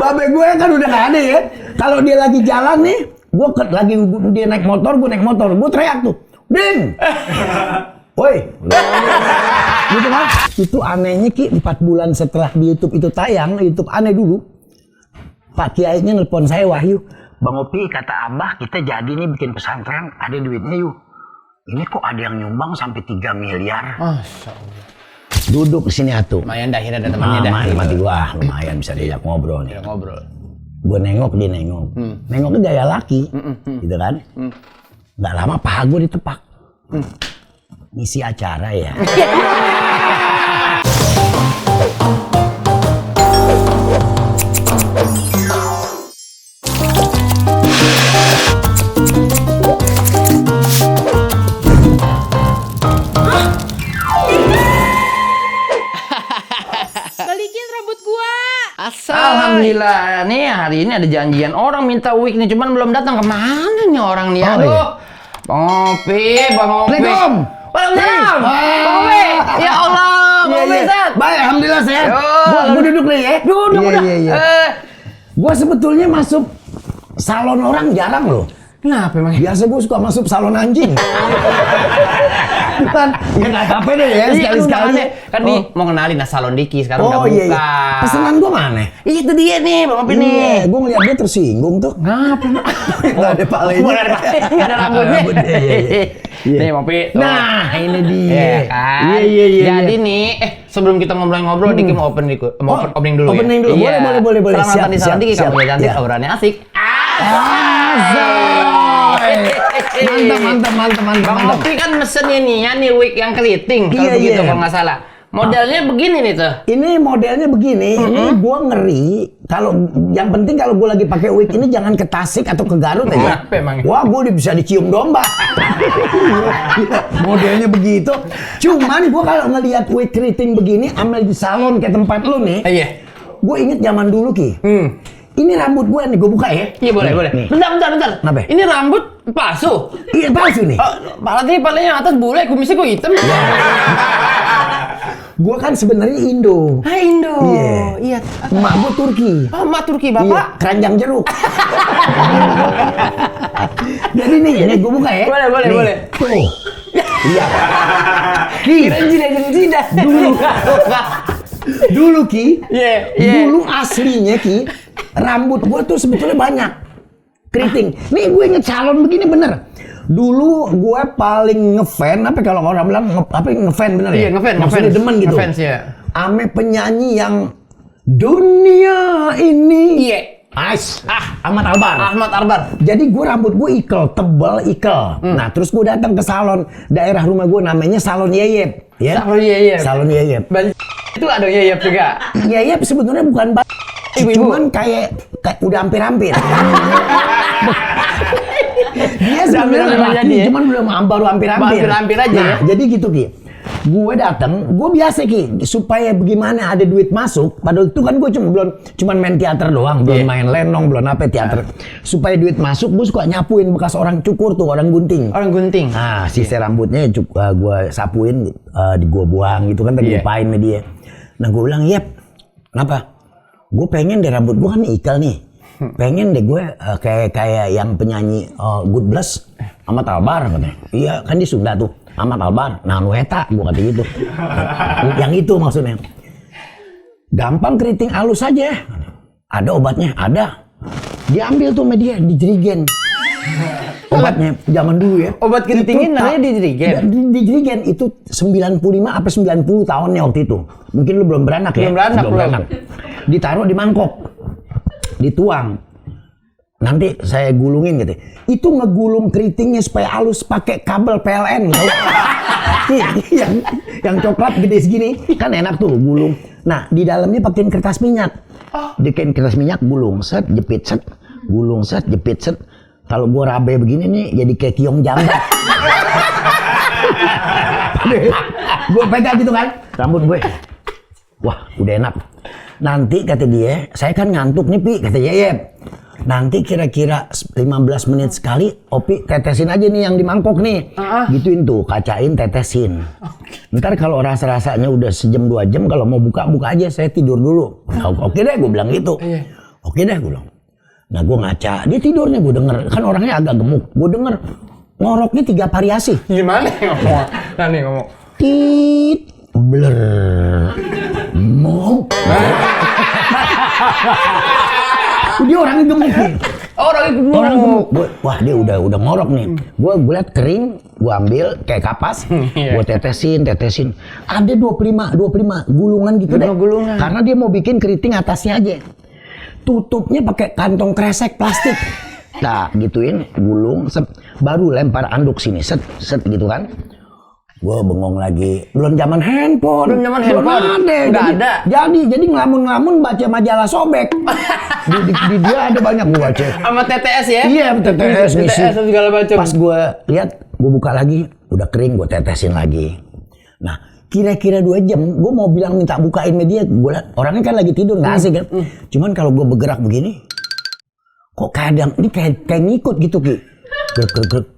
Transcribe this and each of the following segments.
Babe gue kan udah gak ada ya. Kalau dia lagi jalan nih, dia naik motor, gue teriak tuh, Ding! Woi, gitu kan? Itu anehnya Ki, 4 bulan setelah di YouTube itu tayang, YouTube aneh dulu. Pak Kiainya nelpon saya, Wahyu, Bang Opi kata Abah kita jadi nih bikin pesantren, ada duitnya yuk. Ini kok ada yang nyumbang sampai 3 miliar. Masya Allah. Duduk di sini atuh. Lumayan dah, akhirnya ada temannya dah. Mati gua, lumayan bisa diajak ngobrol nih. Ngobrol. Gue nengok, dia nengok. Nengoknya gaya laki, gitu kan. Nggak lama paha gue ditepak. Ngisi acara ya. Balikin rambut gua. Alhamdulillah, nih hari ini ada janjian orang minta wig nih, cuman belum datang. Kemana nih orang nih? Oh, Aduh, iya. Bang Opi. Assalamualaikum. Waalaikumsalam. Bang Opi. Ya Allah, Bang Opi sehat. Baik, alhamdulillah sehat. Yo. Gua duduk nih ya. Duduk udah. Gua sebetulnya masuk salon orang jarang loh. Kenapa emang? Biasa gue suka masuk salon anjing. Kan, ya nggak apa-apa deh ya sekali-sekali. Kan nih mau kenalin salon Diki sekarang udah buka. Iya. Pesanan gue mana? Itu dia nih, Bang Opi nih. Gue ngeliat dia tersinggung tuh. Ngapa? Nggak ada palanya. Nggak ada rambutnya. Iya. Nih, Bang Opi. Nah, ini dia. Iya kan? Iya. Jadi nih, sebelum kita ngobrol-ngobrol, Diki mau opening dulu ya? Opening dulu, boleh. Selamat datang di salon Diki, Siap. kamu cantik, obrolannya asik. Mantap. Bang Opi kan mesennya nih wig yang keriting, kalau Iya, begitu iya. kalau nggak salah. Modelnya begini nih tuh. Ini modelnya begini, ini gua ngeri. Kalau yang penting kalau gua lagi pakai wig ini jangan ke Tasik atau ke Garut aja. Kenapa emang? Wah, gua bisa dicium domba. Modelnya begitu. Cuman gua kalau ngelihat wig keriting begini, ambil di salon kayak tempat lu nih. Iya. Gua inget zaman dulu Ki. Ini rambut gua nih, gua buka ya. Iya boleh. Nih. Bentar. Kenapa? Ini rambut palsu. Iya palsu nih. Palanya atas bule, kumisnya kok hitam. Gua kan sebenarnya Indo. Indo. Iya. Emak gua Turki. Oh, emak Turki, Iya, Bapak. keranjang jeruk. Jadi nih, ini gue buka ya. Boleh. Tuh. Iya. Ki. Kirain jidat. Dulu Ki. Iya. Dulu aslinya Ki, rambut gue tuh sebetulnya banyak. Keriting. Nih gue inget salon begini bener. Dulu gue paling ngefan, apa kalau orang bilang ngefan bener ya? Iya, ngefans. Maksudnya demen gitu. Ngefans ya. Ame penyanyi yang dunia ini. Iya. Ahmad Albar. Jadi gue rambut gue tebal ikel. Nah terus gue datang ke salon daerah rumah gue namanya Salon Yeyep. Ya? Salon Yeyep. Itu ada Yeyep juga. Yeyep sebetulnya bukan cuman kayak udah hampir-hampir. Dia sebenarnya laki, cuman baru hampir-hampir. Hampir aja. Nah, jadi gitu Ki. Gue datang, gue biasa Ki, supaya bagaimana ada duit masuk. Padahal itu kan gue cuma main teater doang, belum main lenong, belum apa teater. Supaya duit masuk, gue suka nyapuin bekas orang cukur tuh, orang gunting. Nah, sisa rambutnya gue sapuin, gue buang gitu kan, tadi lupain sama dia. Nah, gue bilang, "Yep, kenapa? Gue pengen deh rambut gue kan ikal nih. Pengen deh gue kayak yang penyanyi Good Bless Ahmad Albar katanya. Iya, kan di Sunda tuh. Ahmad Albar, nah nueta, gue kata gitu. Yang itu maksudnya. Gampang keriting halus aja. Ada obatnya, ada. Diambil tuh media, dijerigen. Obatnya zaman dulu ya. Obat keritingin namanya dijerigen. Dijerigen itu 95 apa 90 tahunnya waktu itu. Mungkin lu belum beranak ya. Belum beranak. Ditaruh di mangkok. Dituang. Nanti saya gulungin gitu. Itu ngegulung keritingnya supaya halus pakai kabel PLN. yang coklat gede segini kan enak tuh gulung. Nah di dalamnya pakein kertas minyak. Dikein kertas minyak gulung set jepit set gulung set jepit set. Kalau gua rabe begini nih jadi kayak kiong jambak. Gua pegang gitu kan rambut gue. Wah udah enak. Nanti kata dia, saya kan ngantuk nih Pi, kata Yeyep. Nanti kira-kira 15 menit sekali, Opi tetesin aja nih yang di mangkok nih. Gituin tuh, kacain, tetesin. Ntar kalau rasa-rasanya udah sejam 2 jam, kalau mau buka aja, saya tidur dulu. Oke deh, gue bilang gitu. Oke dah gue bilang. Nah gue ngaca, dia tidurnya gue denger, kan orangnya agak gemuk. Gue denger ngoroknya 3 variasi. Gimana ngomong? Nah nih ngomong. Tit, blur, mom. Dia orangnya gemuk nih. Orang gemuk. Orang gemuk. Wah dia udah ngorok nih. Gue liat kering, gue ambil kayak kapas, gue tetesin. Ada 25 gulungan gitu deh. Gulungan. Karena dia mau bikin keriting atasnya aja. Tutupnya pakai kantong kresek plastik. Nah, gituin, gulung, baru lempar anduk sini, set gitu kan. Gue bengong lagi, belum zaman handphone. Nggak ada. Jadi ngelamun baca majalah sobek. di dia ada banyak gue baca. Sama TTS ya? Iya, TTS segala macam. Pas gue lihat, gue buka lagi, udah kering, gue tetesin lagi. Nah, kira-kira 2 jam, gue mau bilang minta bukain media, gue liat orangnya kan lagi tidur, nggak asik kan. Cuman kalau gue bergerak begini, kok kadang ini kayak ngikut gitu Ki.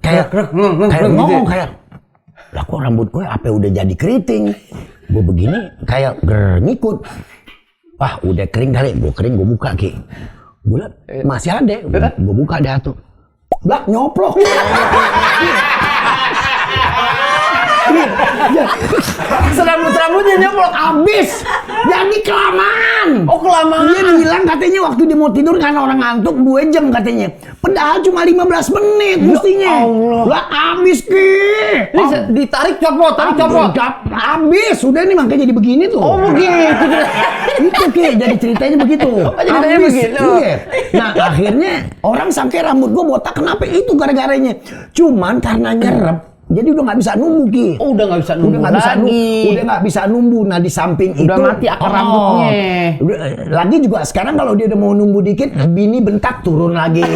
Kayak ngomong kayak. Lah kok rambut gue apa udah jadi keriting? Gue begini kayak ngikut. Wah udah kering kali, gue buka Ki. Gue liat masih ada, gue buka deh tuh. Lah nyoplok. Rambutnya nyoplok abis. Jadi kelamaan. Oh kelamaan. Dia bilang katanya waktu dia mau tidur karena orang ngantuk 2 jam katanya. Padahal cuma 15 menit mestinya. Lah abis Ki. Ditarik copot. Abis. Udah nih makanya jadi begini tuh. Oh begitu. Itu Ki. Jadi ceritanya begitu. Ceritanya begitu. Iya. Nah akhirnya orang sangka rambut gue botak. Kenapa itu gara-garanya? Cuman karena nyerep. Jadi udah nggak bisa numbu Ki. Oh udah nggak bisa numbu udah nggak bisa numbu. Nah di samping udah itu mati akar rambutnya. Lagi juga sekarang kalau dia udah mau numbu dikit, bini bentak turun lagi.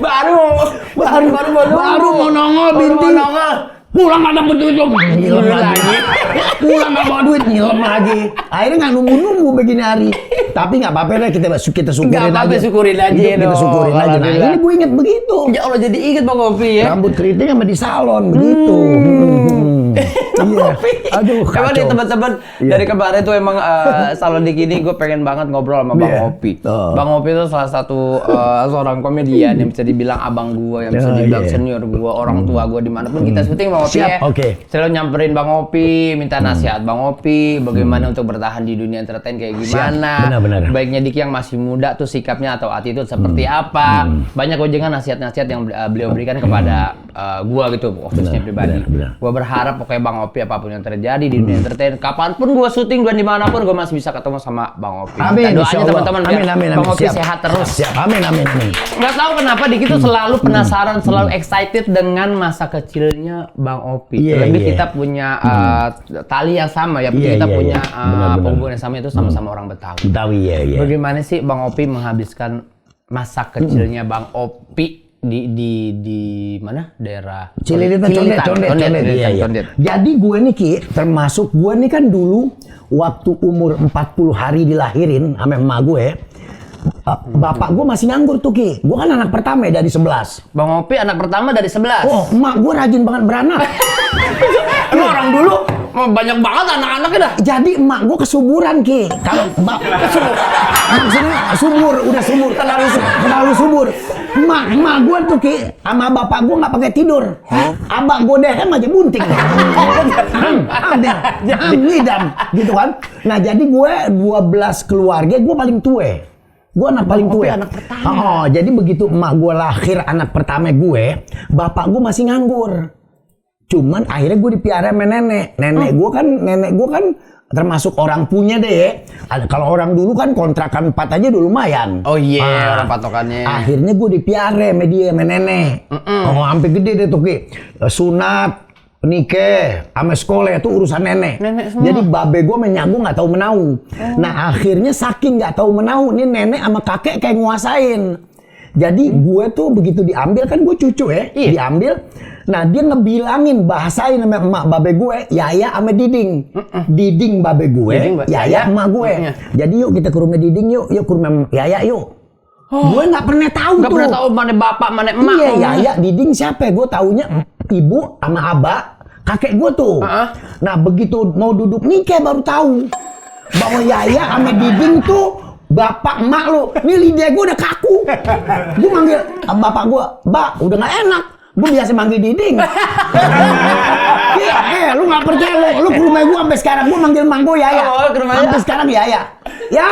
baru mau nongol binti. Pulang nggak dapet duit lo, nyilem lagi. Pulang nggak bawa duit, nyilem lagi. Akhirnya nggak nunggu begini hari. Tapi nggak apa-apa deh, kita syukurin aja. Kita syukurin aja. Nah ini gue inget begitu. Ya Allah jadi inget Bang Opi ya. Rambut keriting sama di salon begitu. Iya. Aduh, emang nih teman-teman dari kemarin tuh emang salon di kini gue pengen banget ngobrol sama Bang Opi. Bang Opi itu salah satu seorang komedian yang bisa dibilang abang gue, yang bisa dibilang senior gue, orang tua gue dimanapun kita syuting Bang Opi ya. Selalu nyamperin Bang Opi, minta nasihat Bang Opi, bagaimana untuk bertahan di dunia entertain kayak gimana. Benar. Baiknya Diki yang masih muda tuh sikapnya atau attitude seperti apa. Banyak ujangan nasihat-nasihat yang beliau berikan kepada gue gitu, khususnya pribadi. Gue berharap pokoknya Bang Opi apapun yang terjadi di dunia entertain, kapanpun gue syuting dan dimanapun gue masih bisa ketemu sama Bang Opi. Amin. Doanya teman-teman Amin. Bang Opi sehat terus. Amin. Nggak tahu kenapa Diki tuh selalu penasaran, selalu excited dengan masa kecilnya Bang Opi. Terlebih kita punya tali yang sama ya, kita punya penghubungan yang sama, itu sama-sama orang Betawi. Bagaimana sih Bang Opi menghabiskan masa kecilnya Bang Opi di mana daerah Cililitan, Condet. Jadi gue nih Ki, termasuk gue nih kan dulu waktu umur 40 hari dilahirin sama emak gue, bapak gue masih nganggur tuh Ki. Gue kan anak pertama ya dari 11. Bang Opi anak pertama dari 11. Oh, emak gue rajin banget beranak. Emang orang dulu banyak banget anak-anaknya dah. Jadi emak gue kesuburan Ki. Kalau maksudnya udah subur, terlalu subur. Emak gue tuh Ki sama bapak gue nggak pakai tidur. Abang gue dehem aja bunting. Ngidam gitu kan. Nah jadi gue 12 keluarga, gue paling tua. Gue anak paling tua. Anak pertama. Jadi begitu emak gue lahir anak pertama gue, bapak gue masih nganggur. Cuman akhirnya gue dipiara sama nenek. Nenek gue kan termasuk orang punya deh ya. Kalau orang dulu kan kontrakan 4 aja dulu lumayan. Oh iya, orang patokannya. Akhirnya gue dipiara sama dia, sama nenek. Sampai gede deh tuh Ki. Sunat, nikah, sama sekolah itu urusan nenek. Jadi babe gue menyagu nggak tahu menau. Nah akhirnya saking nggak tahu menau, nih nenek sama kakek kayak nguasain. Jadi gue tuh begitu diambil, kan gue cucu ya, diambil. Nah dia ngebilangin, bahasain sama emak babe gue, Yaya sama Diding. Diding babe gue, Yaya emak gue. Jadi yuk kita ke rumah Diding yuk ke rumah Yaya yuk. Gue nggak pernah tahu tuh. Nggak pernah tahu mana bapak mana emak. Iya Yaya, Diding siapa? Gue taunya ibu sama abah, kakek gue tuh. Nah begitu mau duduk nikah baru tahu. bahwa Yaya sama Diding tuh bapak emak lu. Nih lidah gue udah kaku. Gue manggil bapak gue, "Mbak, udah nggak enak." Gue biasa manggil Diding. Lu nggak percaya lu ke rumah gue sampai sekarang gue manggil Mang gue Yaya. Oh, ke rumahnya. Sampai sekarang Yaya. Ya.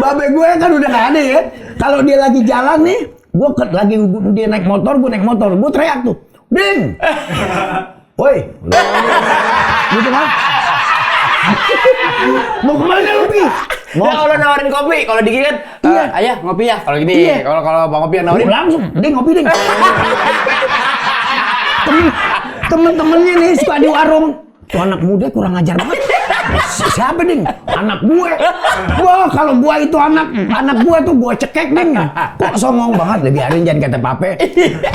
Babe gue kan udah nggak ada ya. Kalau dia lagi jalan nih, dia naik motor, gue teriak tuh, "Ding, woi," gitu kan? Mau kemana lu, Pi? Ya kalau nawarin kopi, kalau dikit kan, Iya. "Ayah ngopi ya." Kalau gini, Iya. kalau Bang Opi yang nawarin Langsung, "Ding, ngopi, Ding." Temen-temennya nih suka di warung. Tuh anak muda kurang ajar banget. Siapa, Ding? Anak gue. Wah, kalau gue itu anak gue tuh gue cekek, Ding. Kok songong banget, biarin jangan kata pape.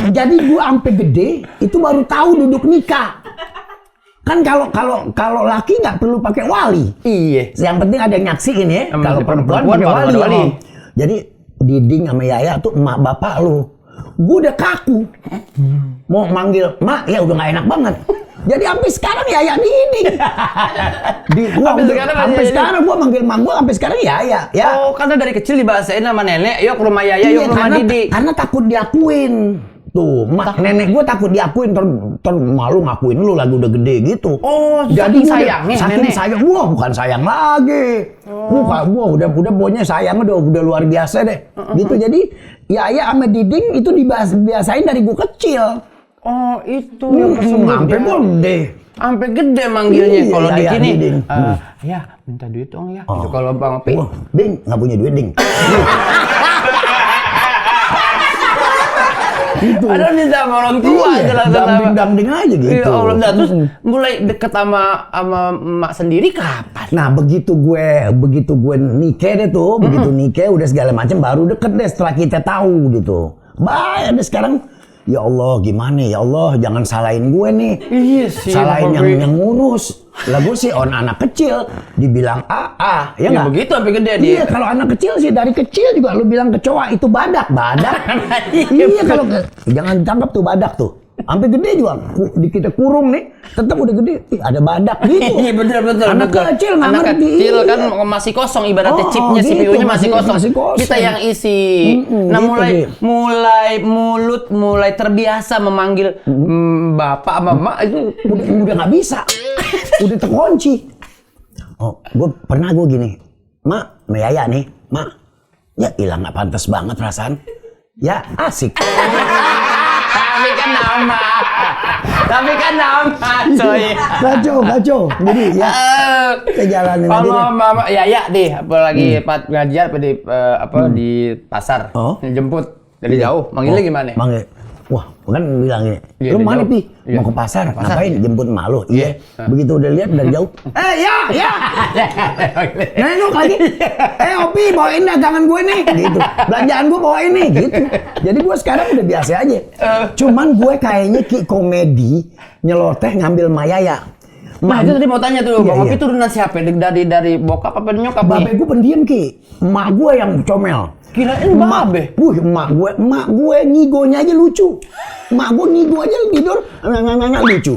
Jadi gue sampai gede itu baru tahu duduk nikah. Kan kalau laki nggak perlu pakai wali. Iya. Yang penting ada yang nyaksiin ya. Kalau perempuan baru pakai ada wali. Jadi Diding sama Yaya tuh emak bapak lu. Gue udah kaku. Mau manggil mak ya udah nggak enak banget. Jadi sampai sekarang Yaya Diding. Sampai sekarang gue manggil mak gue sampai sekarang Yaya. Ya. Oh, karena dari kecil dibahasain sama nenek, "Yuk ke rumah Yaya, yuk ke rumah Didi." Karena takut diakuin. Tuh, nenek gue takut diakuin, malu ngakuin lu lagi udah gede gitu. Oh, jadi sayangnya saking nenek. sayang, wah bukan sayang lagi. Wah udah pokoknya sayangnya udah luar biasa deh. Gitu jadi Yaya sama Diding itu dibiasain dari gue kecil. Oh, itu yang Sampai gede. Sampai gede manggilnya. Iya, Kalau di Yaya sini, Diding. "Ya, minta duit dong ya." Itu kalau Bang Opi. Wah, Ding, nggak punya duit, Ding. Gitu. Ada minta sama orang tua Iya, jelas-jelas. dangding aja gitu. Iya, Allah. Nah, terus mulai deket sama emak sendiri kapan? Nah begitu gue nikah deh tuh, begitu nikah udah segala macam baru deket deh setelah kita tahu gitu. Baik deh sekarang, ya Allah gimana ya Allah jangan salahin gue nih. Iya sih. Salahin yang ngurus. Lah gue sih anak kecil dibilang ya Ya nggak? begitu sampai gede dia. Iya kalau anak kecil sih dari kecil juga lu bilang kecoa itu badak. Iya kalau jangan ditangkap tuh badak tuh. Sampai gede juga kita kurung nih, tetap udah gede. Ada badak gitu. Iya betul. Anak kecil nggak Anak ngerti. kecil kan masih kosong ibaratnya chipnya gitu, CPU-nya masih kosong. masih kosong. Kita yang isi. Nah gitu, mulai terbiasa memanggil bapak sama emak itu udah nggak bisa. Udah terkunci. Gue pernah gini, "Mak, sama Yaya nih, Mak, ya hilang nggak pantas banget perasaan. Ya asik." Tapi kan nama, coy. Kacau. Jadi ya kita jalanin aja deh. Kalau mama Yaya deh, apalagi ngajar di pasar, jemput dari jauh, manggilnya gimana? Manggil. Wah, kan bilang gini, Iya, "Lu dari mana jauh. Pi? Iya. Mau ke pasar? Ngapain jemput emak lu?" Iya. Begitu udah lihat dari jauh. Ya. Nengok lagi. Opi, bawain dagangan gue nih. Gitu. Belanjaan gue bawain nih. Gitu. Jadi gue sekarang udah biasa aja. Cuman gue kayaknya komedi nyeloteh ngambil Mayaya. Nah itu tadi mau tanya tuh, Bang Iya. Opi turunan siapa? Dari bokap apa nyokap Babe nih? gue pendiam Ki. Emak gue yang comel. Kirain babe. Emak gue ngigonya aja lucu. Emak gue ngigo aja tidur nggak lucu.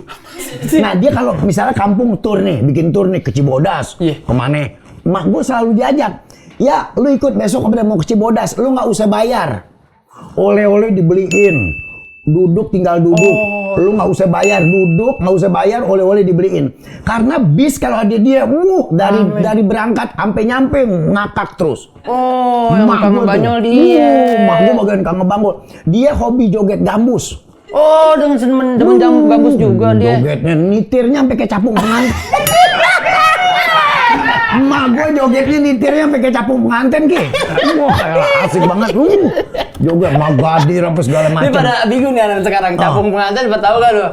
Nah dia kalau misalnya kampung tur nih, bikin tur nih ke Cibodas, Iya. kemana? Emak gue selalu diajak. "Ya, lu ikut besok kepada mau ke Cibodas, lu nggak usah bayar. Oleh-oleh dibeliin. Duduk tinggal duduk. Lu nggak usah bayar, duduk nggak usah bayar, oleh-oleh dibeliin. Karena bis kalau ada dia, dari berangkat sampai nyampe ngakak terus." Oh, yang Mak Kang gua tuh. Banyol dia. Mak gue bagian Kang Bangol. Dia hobi joget gambus. Oh, dengan demen gambus juga dia. Jogetnya nitirnya sampai kayak capung pengantin. Mak gue jogetnya nitirnya sampai kayak capung pengantin Ki. Wah, asik banget. Joget magadir apa segala Ini macam. pada bingung nih anak sekarang. Capung pengantin, tahu kan lo?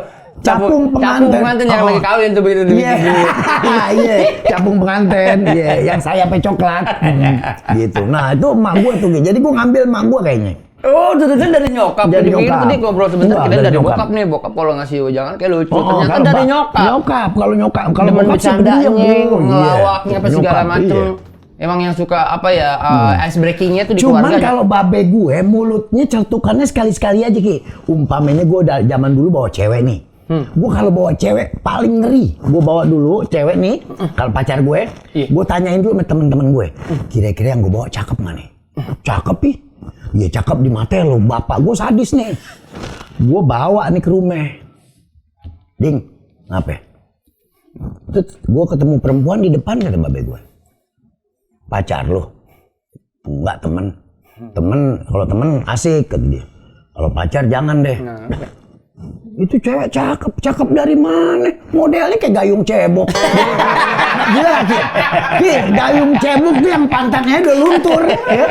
Capung pengantin yang lagi kawin tuh begitu. Iya, capung pengantin, yang sayapnya coklat, gitu. Nah itu emak gue tuh, jadi gue ngambil emak gue kayaknya. Oh, itu dari nyokap. Dari Jadi nyokap. tadi ngobrol sebentar, Enggak, kita dari dari nyokap. bokap nih. Bokap kalau ngasih ujangan kayak lucu. Ternyata Kalau dari nyokap. Kalau Demen bokap sih bercandanya, pendiam, ngelawaknya apa segala Nyokap, macem. iya. Emang yang suka apa ya, ice breakingnya tuh di Cuman keluarga. kalau babe gue mulutnya celutukannya sekali-sekali aja Ki. Umpamanya gue udah zaman dulu bawa cewek nih. Gue kalau bawa cewek paling ngeri. Gue bawa dulu cewek nih, kalau pacar gue, gue tanyain dulu sama temen-temen gue, kira-kira yang gue bawa cakep nggak nih? Cakep ih, ya cakep di mata lo. Bapak gue sadis nih. Gue bawa nih ke rumah, ding, ngapain? Terus gue ketemu perempuan di depan, kata babe gue, pacar lo? Enggak, temen. Kalau temen asik, kata dia. Kalau pacar jangan deh. Itu cewek cakep dari mana? Modelnya kayak Gayung Cebok. Gila Ki, Gayung Cebok tuh yang pantatnya udah luntur. Ya.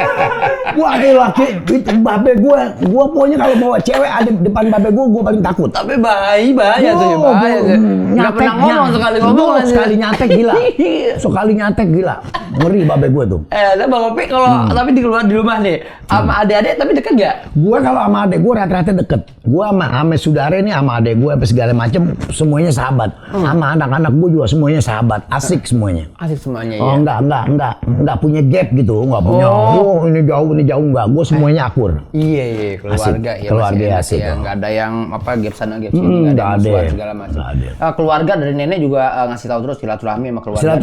Wah laki, itu babe gue pokoknya kalau bawa cewek ada depan babe gue paling takut. Tapi bahaya tuh ya, bahaya tuh. Nggak pernah ngomong, sekali ngomong aja. Sekali nyatek gila. Ngeri babe gue tuh. Bang Opi kalau tapi di rumah nih, sama adik-adik tapi deket gak? Gue kalau sama adik gue rata-rata deket. Gue sama saudara ini sama adik gue apa segala macem semuanya sahabat. Sama anak-anak gue juga semuanya sahabat. Asik semuanya. Asik semuanya ya. Enggak punya gap gitu, enggak punya. Ini jauh enggak. Gue semuanya akur. Iya, keluarga asik. Ya. Keluarga asik. Ya, enggak ada yang gap sana gap sini, enggak ada musuhan segala macam. Keluarga dari nenek juga ngasih tahu terus silaturahmi sama keluarga.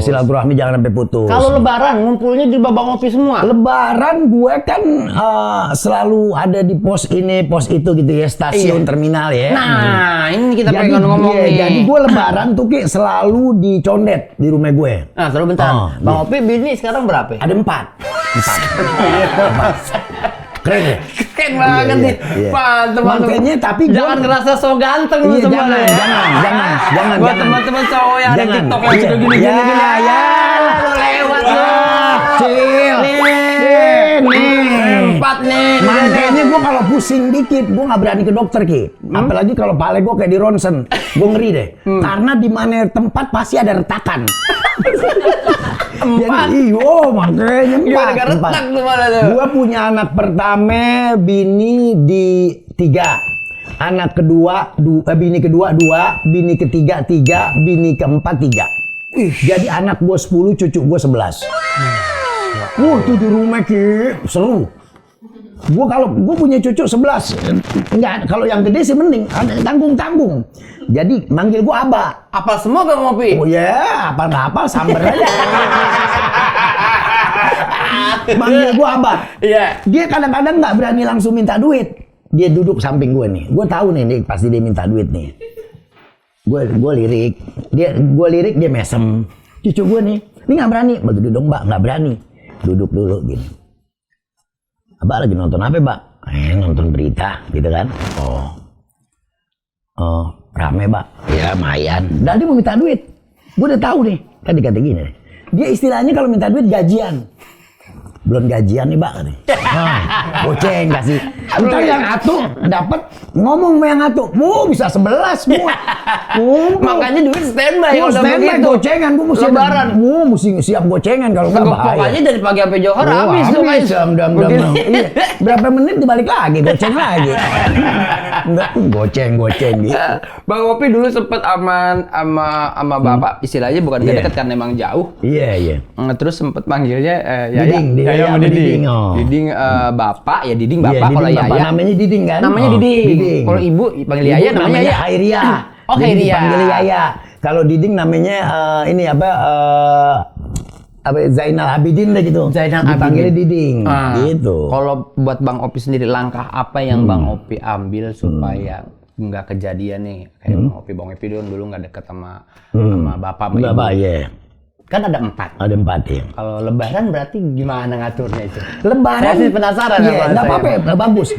Silaturahmi jangan sampai putus. Kalau lebaran ngumpulnya di Bang Opi semua. Lebaran gue kan selalu ada di pos ini, pos itu gitu ya, stasiun terminal ya. Nah, ini kita pengen ngomong nih. Jadi gue lebaran tuh Ki selalu dicondet di rumah gue. Nah, terus bentar. Bang Opi bini sekarang berapa? Ada 4. Keren ya? Keren banget nih. Mantep. Makanya tapi jangan ngerasa so ganteng lu teman. Jangan. Buat teman-teman cowok yang ada TikTok yang gini-gini. Ya. Lewat lu. Cil. Empat nih. Makanya gue kalau pusing dikit, gue nggak berani ke dokter Ki. Apalagi kalau pale gue kayak di ronsen, gue ngeri deh. Karena di mana tempat pasti ada retakan. Jadi, makanya 4. Gue punya anak pertama, bini di 3. Anak kedua, bini kedua 2, bini ketiga 3, bini keempat 3. Jadi anak gue 10, cucu gue 11. Tuh di rumah Ki, seru. Gue punya cucu 11. Enggak, kalau yang gede sih mending, tanggung. Jadi manggil gue Aba. Apa semua Bang Opi? Oh ya, apa samber aja. Manggil gue Aba. Iya. Dia kadang-kadang nggak berani langsung minta duit. Dia duduk samping gue nih. Gue tahu nih pasti dia minta duit nih. Gue lirik. Dia mesem. Cucu gue nih, ini nggak berani. Begitu dong Mbak, nggak berani. Duduk dulu gini. Abah lagi nonton apa, Mbak? Nonton berita, gitu kan? Rame, Mbak. Ya, lumayan. Dan dia mau minta duit. Gue udah tahu nih. Kan dikata gini. Dia istilahnya kalau minta duit gajian. Belum gajian nih, Mbak. Goceng kasih. Ntar yang atuh dapat ngomong sama yang atuh. Bisa 11 semua. Makanya duit standby. Standby gocengan. Gue mesti lebaran. Mesti siap gocengan kalau nggak bahaya. Pokoknya dari pagi sampai johor habis tuh kan. Berapa menit dibalik lagi, goceng lagi. Enggak, goceng gitu. Bang Opi dulu sempet sama bapak, istilahnya bukan dekat karena emang jauh. Iya. Terus sempet manggilnya Diding. Diding bapak, ya Diding bapak. Kalau Yaya namanya Diding kan? Namanya Diding. Kalau ibu panggil Yaya namanya Khairia. Oh, Khairia. Panggil Yaya. Kalau Diding namanya ini apa Zainal Abidin deh gitu. Dipanggilnya Diding. Gitu. Kalau buat Bang Opi sendiri, langkah apa yang Bang Opi ambil supaya nggak kejadian nih kayak Bang Opi dulu nggak deket sama bapak sama ibu? Iya. Kan ada 4. Ada 4 ya. Kalau lebaran berarti gimana ngaturnya itu? Lebaran. Saya sih penasaran. Iya, nggak apa-apa, bagus.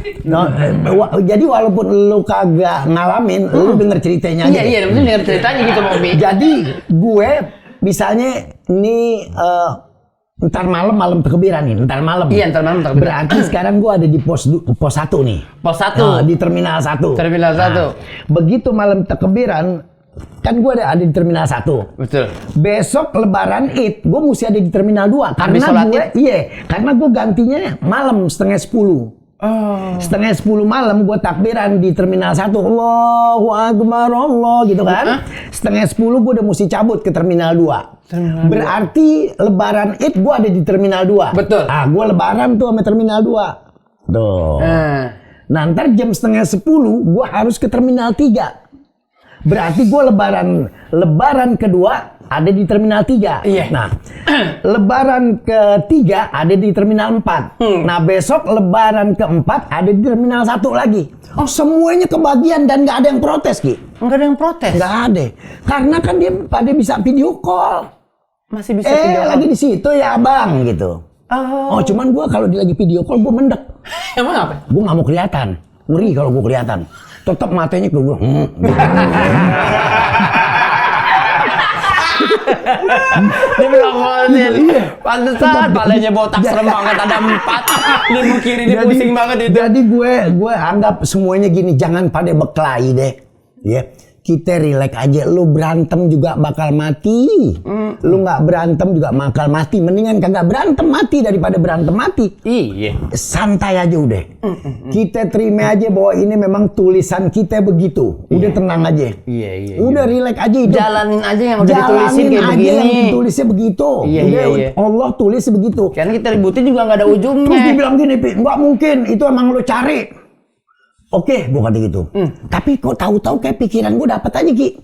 Jadi walaupun lu kagak ngalamin, lu denger ceritanya aja. Iya, maksudnya denger ceritanya gitu, Mobi. Jadi gue misalnya ini ntar malam takbiran nih, ntar malam. Iya, ntar malam takbiran. Berarti sekarang gue ada di pos 1 nih. Pos 1. Di terminal 1. Terminal 1. Begitu malam takbiran, kan gue ada di terminal 1. Betul. Besok lebaran Id, gue mesti ada di terminal 2. Karena gue gantinya malam setengah 10. Setengah 10 malam gue takbiran di terminal 1. Allahu Akbar Allah gitu kan. Setengah 10 gue udah mesti cabut ke terminal 2. Berarti lebaran Id gue ada di terminal 2. Betul. Gue lebaran tuh sama terminal 2. Tuh. Nah ntar jam 9:30 gue harus ke Terminal 3. Berarti gue lebaran kedua ada di Terminal 3. Iya. Nah, lebaran ketiga ada di Terminal 4. Nah, besok lebaran keempat ada di Terminal 1 lagi. Oh, semuanya kebagian dan nggak ada yang protes, Ki. Nggak ada yang protes? Nggak ada. Karena kan dia pada bisa video call. Masih bisa video call? Lagi di situ ya, Abang, gitu. Oh, cuman gue kalau dia lagi video call gue mendek. Emang apa? Gue nggak mau kelihatan. Ngeri kalau gue kelihatan. Tetap matanya ke gue. Dia bilang ngeliatin. Pantesan palanya botak serem banget, ada 4. Ini mau kiri, dia pusing banget itu. Jadi gue anggap semuanya gini, jangan pada berkelahi deh. Ya. Kita relax aja, lu berantem juga bakal mati. Lu nggak berantem juga bakal mati. Mendingan kagak berantem mati daripada berantem mati. Iya. Santai aja udah. Kita terima aja bahwa ini memang tulisan kita begitu. Udah tenang aja. Iya. Udah relax aja hidup. Jalanin aja yang udah ditulisin kayak begini. Jalanin aja yang ditulisnya begitu. Iya. Allah tulis begitu. Karena kita ributin juga nggak ada ujungnya. Terus dibilang gini, Pi, nggak mungkin. Itu emang lu cari. Oke, gue kata gitu. Tapi kok tahu-tahu kayak pikiran gue dapat aja, Ki.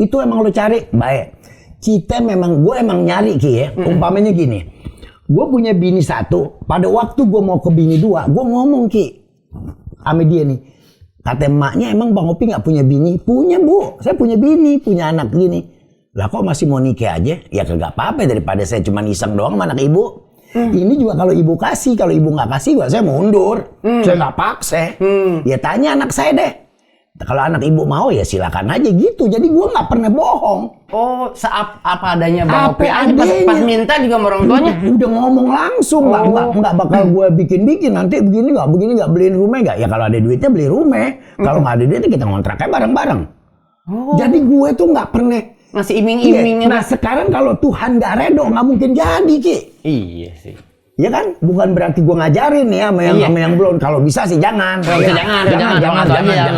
Itu emang lo cari, baik. Gue emang nyari, Ki ya. Umpamanya gini, gue punya bini 1. Pada waktu gue mau ke bini 2, gue ngomong, Ki, sama dia nih. Kata emaknya, emang Bang Opi nggak punya bini? Punya, Bu. Saya punya bini, punya anak gini. Lah kok masih mau nikah aja? Ya kagak apa-apa daripada saya cuma iseng doang sama anak ibu. Ini juga kalau ibu kasih, kalau ibu nggak kasih, saya mundur. Saya nggak paksa. Ya tanya anak saya deh. Kalau anak ibu mau ya silakan aja gitu. Jadi gue nggak pernah bohong. Oh, apa adanya Bang Opi aja pas minta juga sama orang tuanya. Udah ngomong langsung, nggak bakal gue bikin nanti begini nggak beliin rumah nggak. Ya kalau ada duitnya beli rumah. Kalau nggak ada duitnya kita ngontraknya bareng-bareng. Jadi gue tuh nggak pernah masih iming-iming. Nah sekarang kalau Tuhan nggak redo nggak mungkin jadi, Ki. Iya sih. Ya kan, bukan berarti gue ngajarin ya sama yang belum. Kalau bisa sih jangan. Jangan.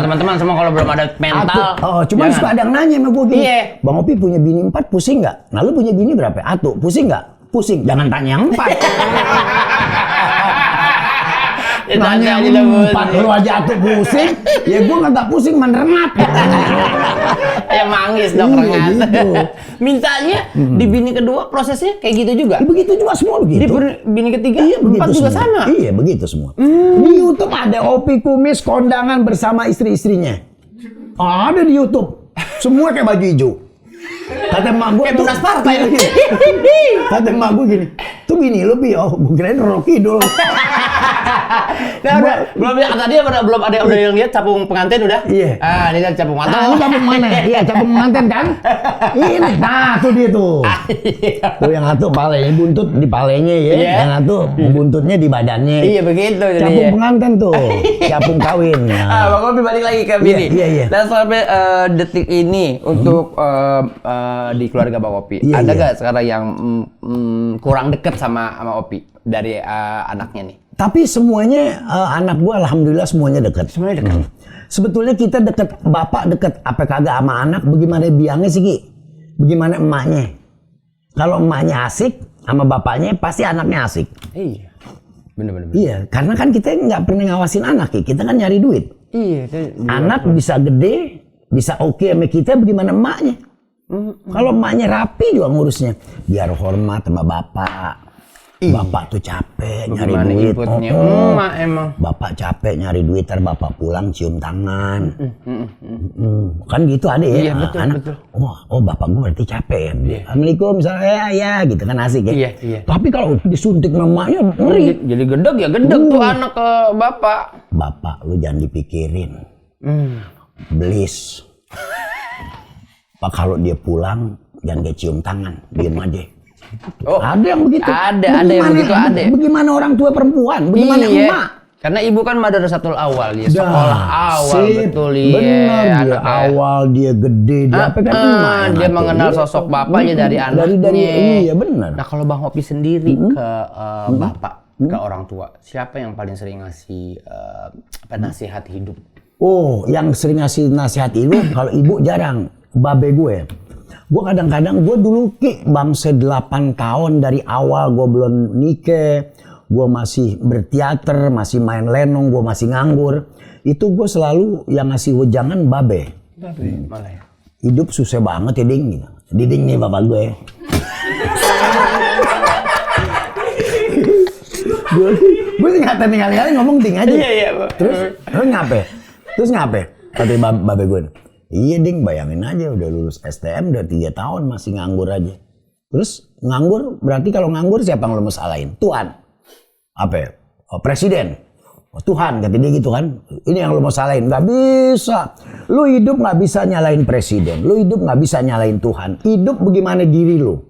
Teman-teman semua kalau belum ada mental. Cuman suka ada yang nanya sama gue gini. Bang Opi punya bini 4 pusing nggak? Nah lu punya bini berapa? Atu, pusing nggak? Pusing. Jangan tanya yang 4. Nanya yang 4 lu aja atuh pusing. Ya gue nggak pusing, menerengat. Ya mangis dong rengat. Gitu. Mintanya di bini kedua prosesnya kayak gitu juga? Begitu juga semua begitu. Di bini ketiga, 4 juga sama? Iya begitu semua. Di YouTube ada Opi Kumis kondangan bersama istri-istrinya. Ada di YouTube. Semua kayak baju hijau. Kata emak gue tuh partai lagi. Kata emak gue gini, tuh bini lu Pi, gue kirain Rocky dulu. Belum ada yang lihat capung pengantin udah? Iya. Ini kan capung manten. Ini capung mana? Iya, capung pengantin kan? Ini, nah tuh dia tuh. Tuh yang satu palenya buntut di palenya ya, yang satu buntutnya di badannya. Iya begitu. Capung pengantin tuh, capung kawin. Bang Opi balik lagi ke bini. Iya. Dan sampai detik ini untuk di keluarga Bang Opi, ada gak sekarang yang kurang deket sama Opi dari anaknya nih? Tapi semuanya anak gua alhamdulillah semuanya dekat. Semuanya dekat. Sebetulnya kita dekat, bapak dekat apa kagak sama anak, bagaimana biangnya sih Ki? Bagaimana emaknya? Kalau emaknya asik sama bapaknya pasti anaknya asik. Iya. Bener. Iya, karena kan kita nggak pernah ngawasin anak, Ki. Kita kan nyari duit. Iya. Anak bisa gede, bisa oke sama kita, bagaimana emaknya? Kalau emaknya rapi juga ngurusnya, biar hormat sama bapak. Bapak tuh capek nyari duit. Emak emang. Bapak capek nyari duit, ntar bapak pulang cium tangan. Kan gitu ada ya. Iya betul. Oh bapak gue berarti capek ya. Assalamualaikum misalnya ya gitu kan asik ya. Iya. Tapi kalau disuntik mamanya ngeri. Jadi gedeg tuh anak ke bapak. Bapak lu jangan dipikirin. Belis. Pak kalau dia pulang jangan kayak cium tangan, diem aja. Ada yang begitu. Ada yang begitu ada. Bagaimana orang tua perempuan? Bagaimana emak? Karena ibu kan madrasatul awal dia, sekolah awal betul ya. Benar dia awal dia gede dia apa kan emak. Dia mengenal sosok bapaknya dari anaknya. Iya benar. Nah kalau Bang Opi sendiri ke bapak, ke orang tua, siapa yang paling sering ngasih nasihat hidup? Yang sering ngasih nasihat ibu kalau ibu jarang. Babe gue. Gue kadang-kadang, gue dulu Ki bangsa 8 tahun dari awal gue belum nikah. gue masih berteater, masih main lenong, gue masih nganggur, itu gue selalu yang ngasih wejangan babe. Malah ya. Hidup susah banget ya Ding, gitu. Diding nih bapak gue. Gue ngata nih kali-kali ngomong Ding aja. Iya. Terus ngape? Kata babe gue. Iya Ding, bayangin aja udah lulus STM udah 3 tahun masih nganggur aja. Terus nganggur berarti kalau nganggur siapa yang lo mau salahin? Tuhan. Apa ya? Presiden. Tuhan kata dia gitu kan. Ini yang lo mau salahin. Gak bisa. Lu hidup gak bisa nyalain presiden. Lu hidup gak bisa nyalain Tuhan. Hidup bagaimana diri lu.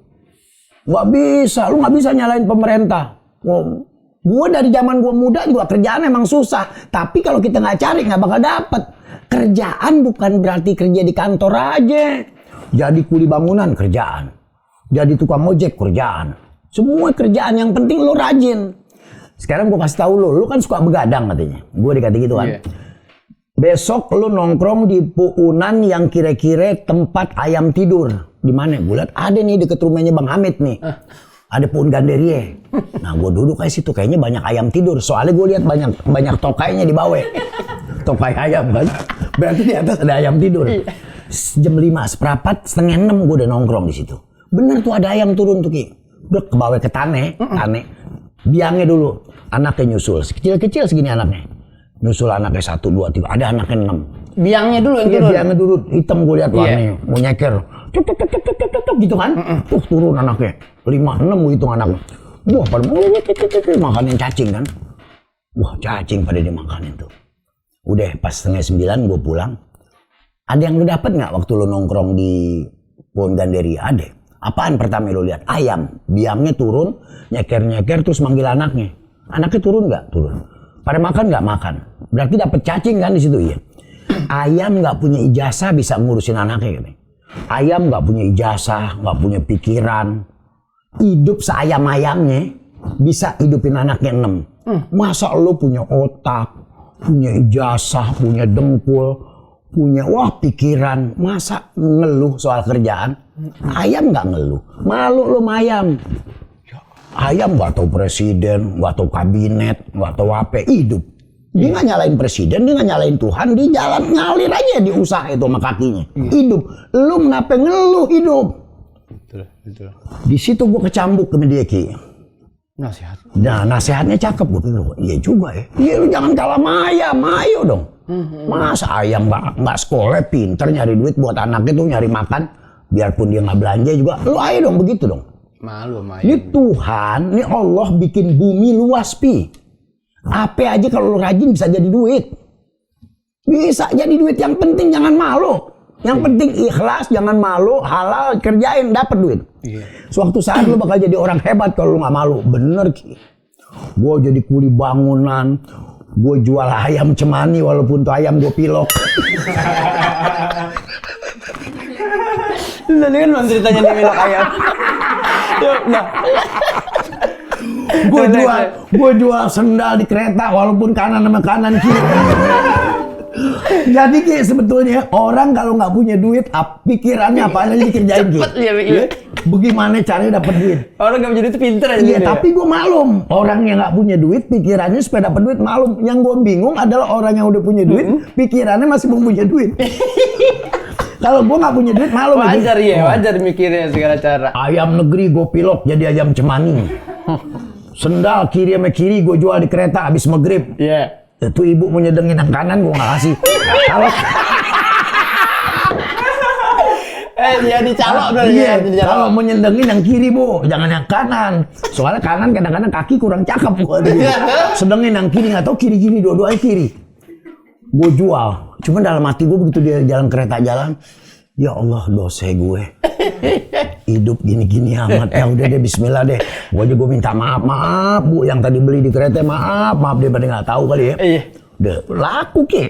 Gak bisa. Lu gak bisa nyalain pemerintah. Gue dari zaman gue muda juga kerjaan emang susah. Tapi kalau kita gak cari gak bakal dapet. Kerjaan bukan berarti kerja di kantor aja. Jadi kuli bangunan kerjaan. Jadi tukang ojek kerjaan. Semua kerjaan yang penting lu rajin. Sekarang gue kasih tahu lu kan suka begadang katanya. Gue dikata gitu kan. Yeah. Besok lu nongkrong di Puunan yang kira-kira tempat ayam tidur. Di mana? Gue liat ada nih deket rumahnya Bang Hamid nih. Ada Puun Ganderie. Nah gue duduk kayak situ kayaknya banyak ayam tidur. Soalnya gue lihat banyak tokainya di bawah. Tokai ayam kan. Berarti di atas ada ayam tidur. Jam 5 seperempat setengah 6 gue udah nongkrong di situ. Bener tuh ada ayam turun tuh Ki. Udah ke bawah ke tane. Biangnya dulu, anaknya nyusul, kecil-kecil segini anaknya. Nyusul anaknya 1, 2, 3, ada anaknya 6. Biangnya dulu yang turun? Biangnya dulu, hitam gue lihat warnanya, mau nyeker. Tuk, gitu kan. Turun anaknya, 5, 6 gue hitung anaknya. Wah pada makanin cacing kan. Wah cacing pada dimakanin tuh. Udah pas setengah 9 gue pulang. Ada yang lu dapet gak waktu lu nongkrong di Puun Ganderie? Ada. Apaan pertama lo lihat? Ayam. Biangnya turun, nyeker terus manggil anaknya. Anaknya turun nggak? Turun. Pada makan nggak? Makan. Berarti dapat cacing kan di situ ya. Ayam nggak punya ijazah bisa ngurusin anaknya gitu. Ayam nggak punya ijazah, nggak punya pikiran. Hidup seayam-ayamnya bisa hidupin anaknya 6. Masa lo punya otak, punya ijazah, punya dengkul, punya pikiran, masa ngeluh soal kerjaan? Ayam nggak ngeluh, malu lo sama ayam. Ayam nggak tahu presiden, nggak tahu kabinet, nggak tahu apa, hidup. Dia nggak nyalain presiden, dia nggak nyalain Tuhan, dia jalan ngalir aja di usaha itu sama kakinya. Hidup, lu kenapa ngeluh hidup? Betul. Di situ gua kecambuk sama dia Ki. Nasihat. Nah nasihatnya cakep, gue pikir, iya juga ya. Iya lu jangan kalah sama ayam, ayo dong. Masa ayam nggak sekolah, pinter nyari duit buat anaknya tuh nyari makan, biarpun dia nggak belanja juga, lu ayo dong begitu dong. Malu sama ayam. Ini Tuhan, ini Allah bikin bumi luas Pi. Apa aja kalau lu rajin bisa jadi duit. Bisa jadi duit, yang penting jangan malu. Yang penting ikhlas, jangan malu, halal, kerjain, dapat duit. Suatu saat lu bakal jadi orang hebat kalau lu nggak malu. Bener Ki. Gue jadi kuli bangunan, gue jual ayam cemani walaupun tuh ayam gue pilok. Ini kan belum ceritanya di pilok ayam. Nah. Gue jual sendal di kereta walaupun kanan sama kanan kiri. Jadi Ki, sebetulnya orang kalau nggak punya duit, pikirannya apa aja dikerjain Ki. Iya. Bagaimana caranya dapat duit? Orang nggak punya duit itu pinter aja. Iya, tapi gue malum. Orang yang nggak punya duit, pikirannya supaya dapat duit malum. Yang gue bingung adalah orang yang udah punya duit, pikirannya masih belum punya duit. Kalau gue nggak punya duit malum. Wajar ya, wajar mikirnya segala cara. Ayam negeri gue pilok jadi ayam cemani. Sendal kiri sama kiri gue jual di kereta habis maghrib. Iya. Itu ibu mau nyedengin yang kanan gue nggak kasih. Kalau dia dicolok dong. Iya, kalau mau nyedengin yang kiri Bu, jangan yang kanan. Soalnya kanan kadang-kadang kaki kurang cakep gua. Sedengin yang kiri, nggak tahu kiri-kiri, dua-duanya kiri. Gue jual. Cuman dalam hati gue begitu dia jalan kereta jalan, ya Allah dosa gue. Hidup gini-gini amat. Ya udah deh, bismillah deh. Gue minta maaf Bu, yang tadi beli di kereta maaf dia pada nggak tahu kali ya. Iya. Udah laku Ki.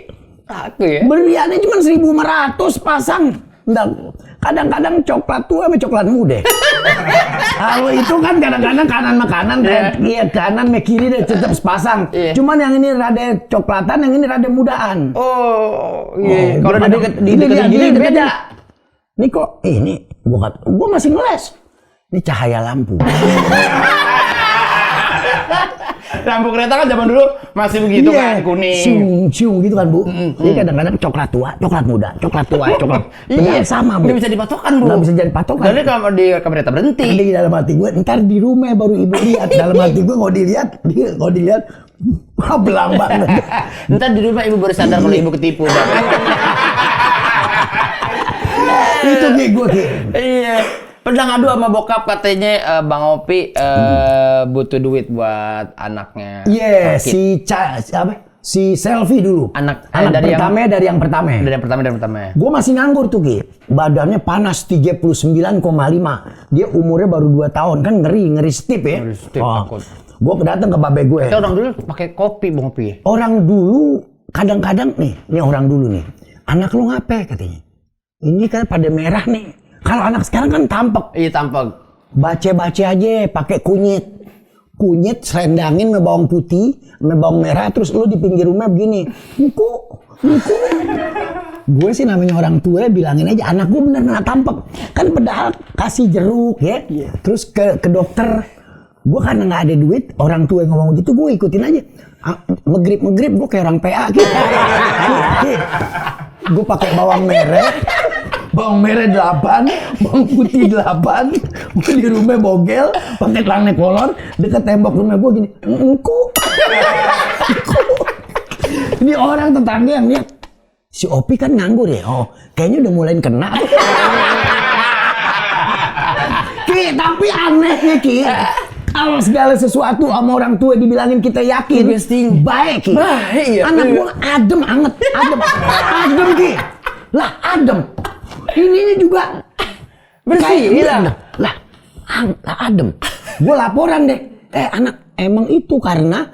Laku ya. Beliannya cuma 1.500 pasang. Kadang-kadang coklat tua sama coklat muda. Kalau itu kan kadang-kadang kanan sama kanan, iya kanan sama kiri deh tetap sepasang. Cuman yang ini rada coklatan, yang ini rada mudaan. Oh, iya. Kalau udah deket gini beda. Ini kok ini gua masih ngeles. Ini cahaya lampu. Lampu kereta kan zaman dulu masih begitu kan, kuning. Cium gitu kan, Bu. Jadi kadang-kadang coklat tua, coklat muda, coklat tua, coklat. Iya, sama, Bu. Nggak bisa dipatokan, Bu. Nggak bisa jadi patokan. Jadi kalau di kereta berhenti. Di dalam hati gue, ntar di rumah baru ibu lihat. Dalam hati gue mau dilihat, wah belang banget. Ntar di rumah ibu baru sadar kalau ibu ketipu. Itu kayak gue kayak. Iya. Pernah ngadu sama bokap katanya Bang Opi butuh duit buat anaknya. Iya, si Selfie dulu. Anak dari yang pertama. Dari yang pertama. Gue masih nganggur tuh, Ki. Badannya panas 39,5. Dia umurnya baru 2 tahun. Kan ngeri stip ya. Ngeri stip, takut. Gue datang ke babe gue. Kita orang dulu pakai kopi, Bang Opi. Orang dulu kadang-kadang nih orang dulu nih. Anak lu ngapain katanya? Ini kan pada merah nih. Kalau anak sekarang kan tampek. Iya, tampek. Bace-bace aja pakai kunyit. Kunyit serendangin sama bawang putih, sama bawang merah, terus lu di pinggir rumah begini. Muku. Gue sih namanya orang tua bilangin aja anak gue bener-bener tampek. Kan padahal kasih jeruk ya. Terus ke dokter. Gue karena nggak ada duit, orang tua yang ngomong gitu gue ikutin aja. Megrip gue kayak orang PA gitu. Gue pakai bawang merah 8, bawang putih 8, gue di rumah bogel, pakai celana kolor, deket tembok rumah gue gini, Ini orang tetangga yang lihat, si Opi kan nganggur ya, kayaknya udah mulai kena. Ki, tapi anehnya Ki, kalau segala sesuatu sama orang tua dibilangin kita yakin, baik Ki. Baik, ya. Anak gue adem Ki. Lah adem. Ininya juga bersih lah adem. Gue laporan deh. Anak emang itu karena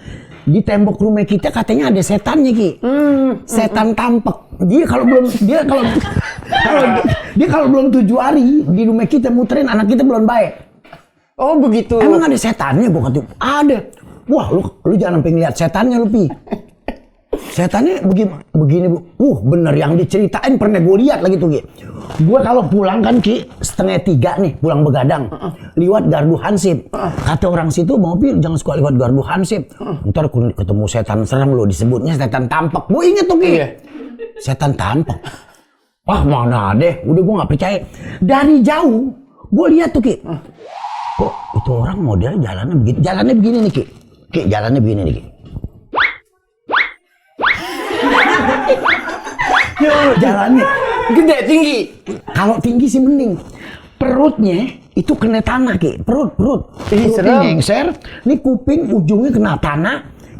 di tembok rumah kita katanya ada setannya Ki. Setan tampek. Dia kalau belum 7 hari di rumah kita muterin anak kita belum baik. Oh begitu. Emang ada setannya? Gue kata ada. Wah lu jangan pengen lihat setannya lu Pi. Setannya begini Bu. Bener yang diceritain pernah gue lihat lagi tuh Ki. Gue kalau pulang kan Ki 2:30 nih pulang begadang. Liwat gardu Hansip. Kata orang situ mau Pi jangan suka liwat gardu Hansip. Ntar ketemu setan serem lo disebutnya setan tampek. Gue inget tuh Ki. Setan tampek. Wah mana deh. Udah gue gak percaya. Dari jauh gue lihat tuh Ki. Kok itu orang model jalannya begini? Jalannya begini nih Ki. Jalannya begini nih Ki. Jalannya gede tinggi. Kalau tinggi sih mending. Perutnya itu kena tanah Ki. Perut. Perutnya nyengser. Ini kuping ujungnya kena tanah.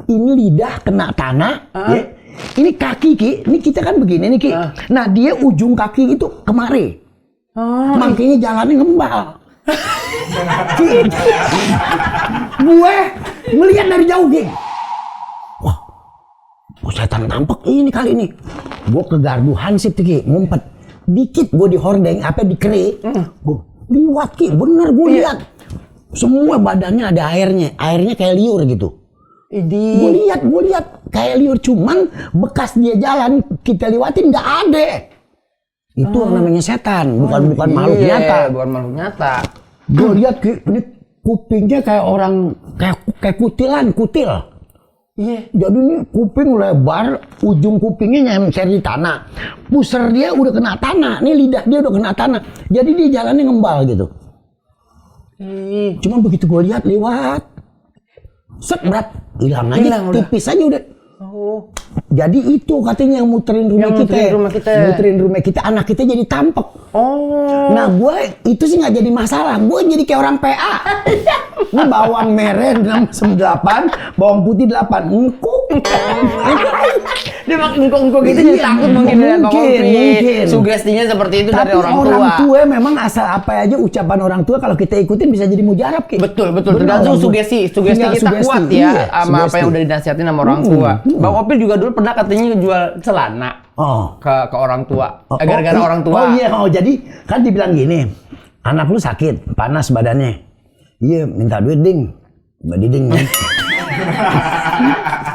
Ini lidah kena tanah. Ya. Ini kaki Ki. Ini kita kan begini nih Ki. Nah dia ujung kaki itu kemari. Makanya jalannya ngembal. Gue melihat dari jauh Ki. Wah, setan tampek ini kali ini. Gue ke gardu Hansip tuh Ki, ngumpet. Dikit gue di hordeng, di kere. Gue liwat Ki, bener gue lihat. Semua badannya ada airnya kayak liur gitu. Gue lihat kayak liur, cuman bekas dia jalan kita lewatin nggak ada. Itu namanya setan, bukan makhluk nyata. Bukan makhluk nyata. Gue lihat ini kupingnya kayak orang kayak kutil. Iya. Jadi ini kuping lebar, ujung kupingnya nyamper di tanah. Pusar dia udah kena tanah, nih lidah dia udah kena tanah. Jadi dia jalannya ngembal gitu. Cuman begitu gue lihat lewat, set berat, hilang aja, tipis aja udah. Jadi itu katanya yang muterin rumah kita, anak kita jadi tampek. Nah gue itu sih nggak jadi masalah, gue jadi kayak orang PA. Ini bawang merah 8, bawang putih 8, engkuk. Dia makin engkuk gitu jadi takut mungkin. Sugestinya seperti itu. Tapi dari orang tua. Orang tua memang asal apa aja ucapan orang tua kalau kita ikutin bisa jadi mujarab Ki. Betul. Tergantung sugesti kita kuat ya sama apa yang udah dinasihatin sama orang tua. Bang Opil juga dulu pernah katanya jual celana ke orang tua. Gara-gara orang tua. Jadi kan dibilang gini, anak lu sakit, panas badannya. Iya, minta duit ding. Mbak Diding.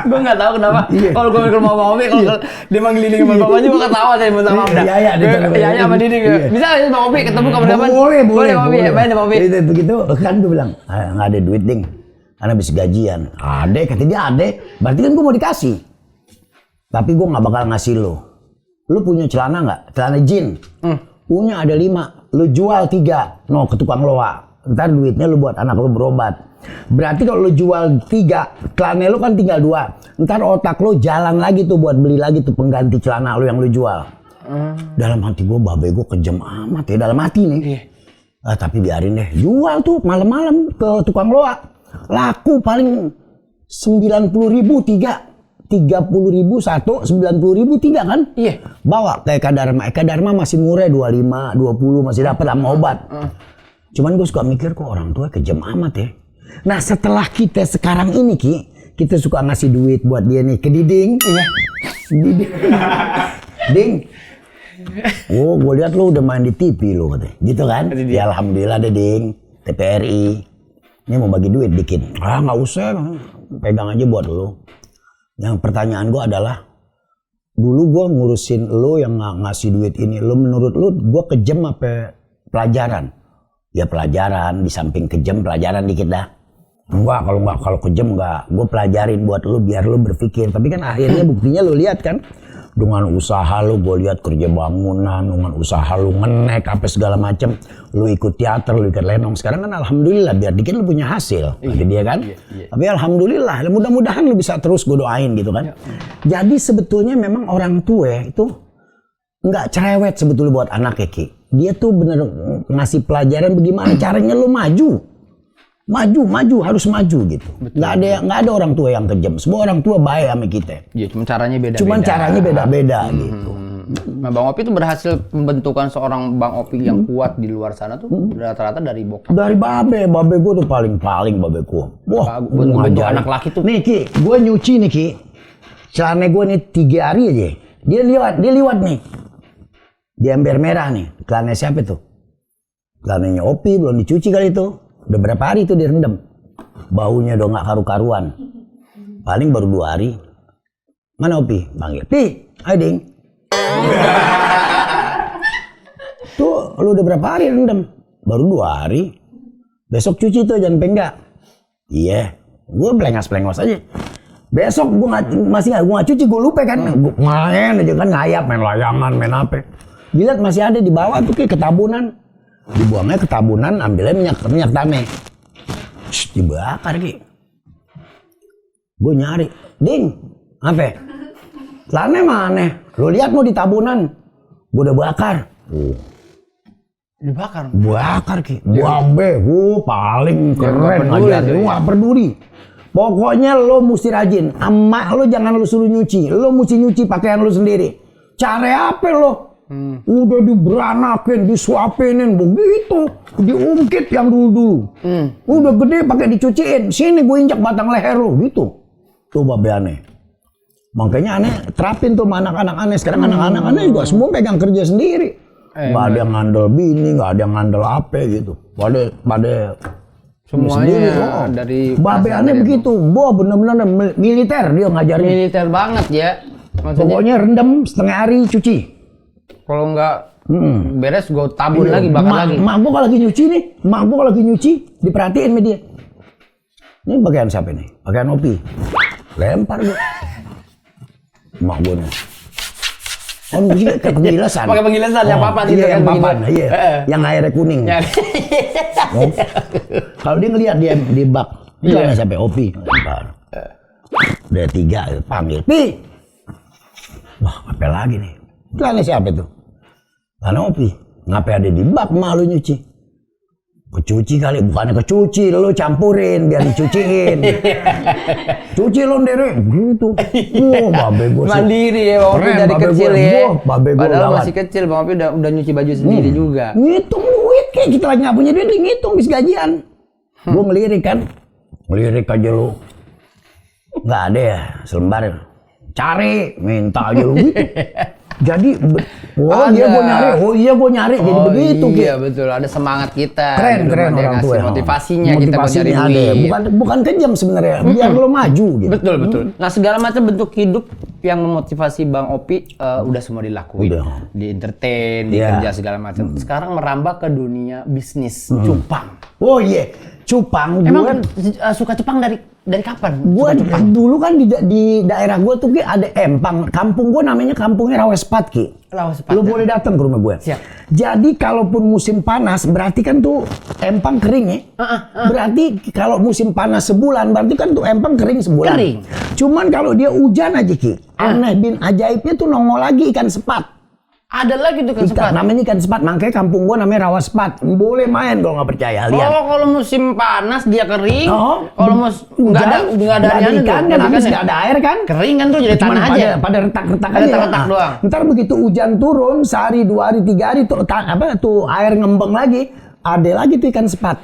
Gue nggak tahu kenapa. Kalau gue mikir mau Bang Opil, kalau dia manggil Diding sama bapaknya gue ketawa deh, minta maaf dah. Iya sama Diding. Bisa nggak Bang Opil ketemu kapan-kapan? Boleh. Main Bang Opil. Begitu kan gue bilang, nggak ada duit ding. Karena habis gajian. Ade, kata dia ade. Berarti kan gue mau dikasih. Tapi gue gak bakal ngasih lo. Lu punya celana gak? Celana jin. Punya ada 5. Lu jual 3. No, ke tukang loa. Ntar duitnya lu buat anak lu berobat. Berarti kalau lu jual 3, celana lu kan tinggal 2. Ntar otak lu jalan lagi tuh buat beli lagi tuh pengganti celana lu yang lu jual. Dalam hati gue, babe gue kejam amat ya. Dalam hati nih. Tapi biarin deh. Jual tuh malam-malam ke tukang loa. Laku paling 90.000 3. 30.000 1, 90.000 3 kan? Iya. Bawa ke Eka Dharma. Eka Dharma masih murah 25, 20 masih dapat sama obat. Cuman gue suka mikir kok orang tua kejam amat ya. Nah setelah kita sekarang ini Ki, kita suka ngasih duit buat dia nih ke Diding. Iya. Diding. Ding. Oh, gue lihat lu udah main di TV lu katanya. Gitu kan? Ya alhamdulillah deh Ding. TPRI. Ini mau bagi duit bikin. Nggak usah. Pegang aja buat lu. Yang pertanyaan gue adalah, dulu gue ngurusin lo yang ngasih duit ini, lo menurut lo gue kejam apa pelajaran? Ya pelajaran, di samping kejam pelajaran dikit dah. Enggak, kalau kejam enggak, gue pelajarin buat lo biar lo berpikir. Tapi kan akhirnya buktinya lo lihat kan, dengan usaha lo gue lihat kerja bangunan, dengan usaha lo ngenek apa segala macem, lo ikut teater, lo ikut lenong. Sekarang kan alhamdulillah biar dikit lo punya hasil, dia kan. Tapi alhamdulillah, mudah-mudahan lo bisa terus gue doain gitu kan. Jadi sebetulnya memang orang tua itu nggak cerewet sebetulnya buat anak ya Ki. Dia tuh bener ngasih pelajaran bagaimana caranya lo maju. Maju harus maju gitu. Nggak ada orang tua yang kejam. Semua orang tua baik sama kita. Iya, cuma caranya beda. Gitu. Nah, Bang Opi itu berhasil membentukan seorang Bang Opi yang kuat di luar sana tuh rata-rata dari bokap. Dari babe gue tuh paling babe gue. Wah, bentuk anak laki tuh. Nih Ki, gue nyuci nih Ki. Celana gue nih 3 hari aja. Dia liwat nih. Di ember merah nih. Celana siapa tuh? Celananya Opi belum dicuci kali itu. Udah berapa hari itu direndam. Baunya udah gak karu-karuan. Paling baru 2 hari. Mana Opi? Panggil. Pi, ayo Ding. Tuh, lu udah berapa hari rendam? Baru 2 hari. Besok cuci tuh, jangan penggak. Iya, gue pelengos aja. Besok gue masih gak cuci, gue lupa kan. Gue main aja kan, ngayap, main layangan, main apa. Dilihat masih ada di bawah tuh kayak ketabunan. Dibuangnya ke tabunan, ambilnya minyak tanah. Dibakar Ki. Gue nyari, Ding, apa? Celana mana? Lo lihat mau di tabunan? Gue udah bakar. Dibakar? Bakar Ki. Babe, paling keren aja. Lu gak peduli. Pokoknya lo mesti rajin. Emak lo jangan lo suruh nyuci. Lo mesti nyuci pakaian lo sendiri. Cara apa lo? Udah diberanakin, disuapinin begitu, diungkit yang dulu. Udah gede pakai dicuciin. Sini gue injak batang leher lo gitu. Tuh babe aneh. Makanya aneh terapin tuh sama anak-anak aneh. Sekarang anak-anak aneh juga semua pegang kerja sendiri. Gak ada yang ngandel bini, gak ada yang ngandel apa gitu. Pada semuanya dari babe aneh begitu. Wah bener-bener militer dia ngajarin. Militer banget ya. Maksudnya, pokoknya rendam setengah hari cuci. Kalau nggak beres gue tabur lagi, bakar lagi. Mak gue kalau lagi nyuci, diperhatiin sama dia. Ini pakaian siapa nih? Pakaian Opi. Lempar gue. Mak gue nih. Oh, kayak pengilasan. Pakai pengilasan yang papan gitu kan. Yang papan, iya. Yang airnya kuning. Kalau dia ngelihat dia di bak, itu kan sampai Opi. Lempar. Udah 3, panggil. Pi. Wah, apa lagi nih? Celana siapa tuh? Celana Opi. Ngapain ada di bak malu nyuci? Kecuci kali, bukannya kecuci, lo campurin biar dicuciin. Cuci lo ndere, gitu. Babe gue mandiri ya, Bang Opi dari kecil ya. Padahal masih kecil, Bang Opi udah nyuci baju sendiri juga. Ngitung duit kayak kita lagi nggak punya duit, ngitung bis gajian. Gue ngelirik kan, ngelirik aja lo. Nggak ada ya, selembar. Cari, minta aja lo gitu. Jadi, gue nyari, jadi begitu gitu. Iya betul, ada semangat kita. Keren orang tua. Motivasinya kita mencari duit. Bukan kejam sebenarnya, biar lo maju gitu. Betul. Nah segala macam bentuk hidup yang memotivasi Bang Opi udah semua dilakuin. Di entertain, di kerja segala macam. Sekarang merambah ke dunia bisnis cupang. Oh iya, cupang, Emang suka cupang dari kapan? Gue Suka cupang? dulu kan di daerah gue tuh Ki ada empang. Kampung gue namanya kampungnya Rawespat Ki. Rawespat, Lu ya. boleh datang ke rumah gue. Siap. Jadi kalaupun musim panas berarti kan tuh empang kering ya. Berarti kalau musim panas sebulan berarti kan tuh empang kering sebulan. Kering. Cuman kalau dia hujan aja Ki. Aneh bin ajaibnya tuh nongol lagi ikan sepat. Ada lagi tuh kan sepat. Namanya ikan sepat, makanya kampung gua namanya Rawaspat. Boleh main kalau nggak percaya, lihat. Oh, kalau musim panas dia kering. Oh, Kalau nggak ada ikan kan, habis nggak ada air kan? Kering kan tuh jadi Cuman tanah aja. Pada retak-retak Ada aja. retak-retak doang. Ntar begitu hujan turun, sehari, 2 hari, 3 hari tuh tuh air ngembeng lagi, ada lagi tuh ikan sepat.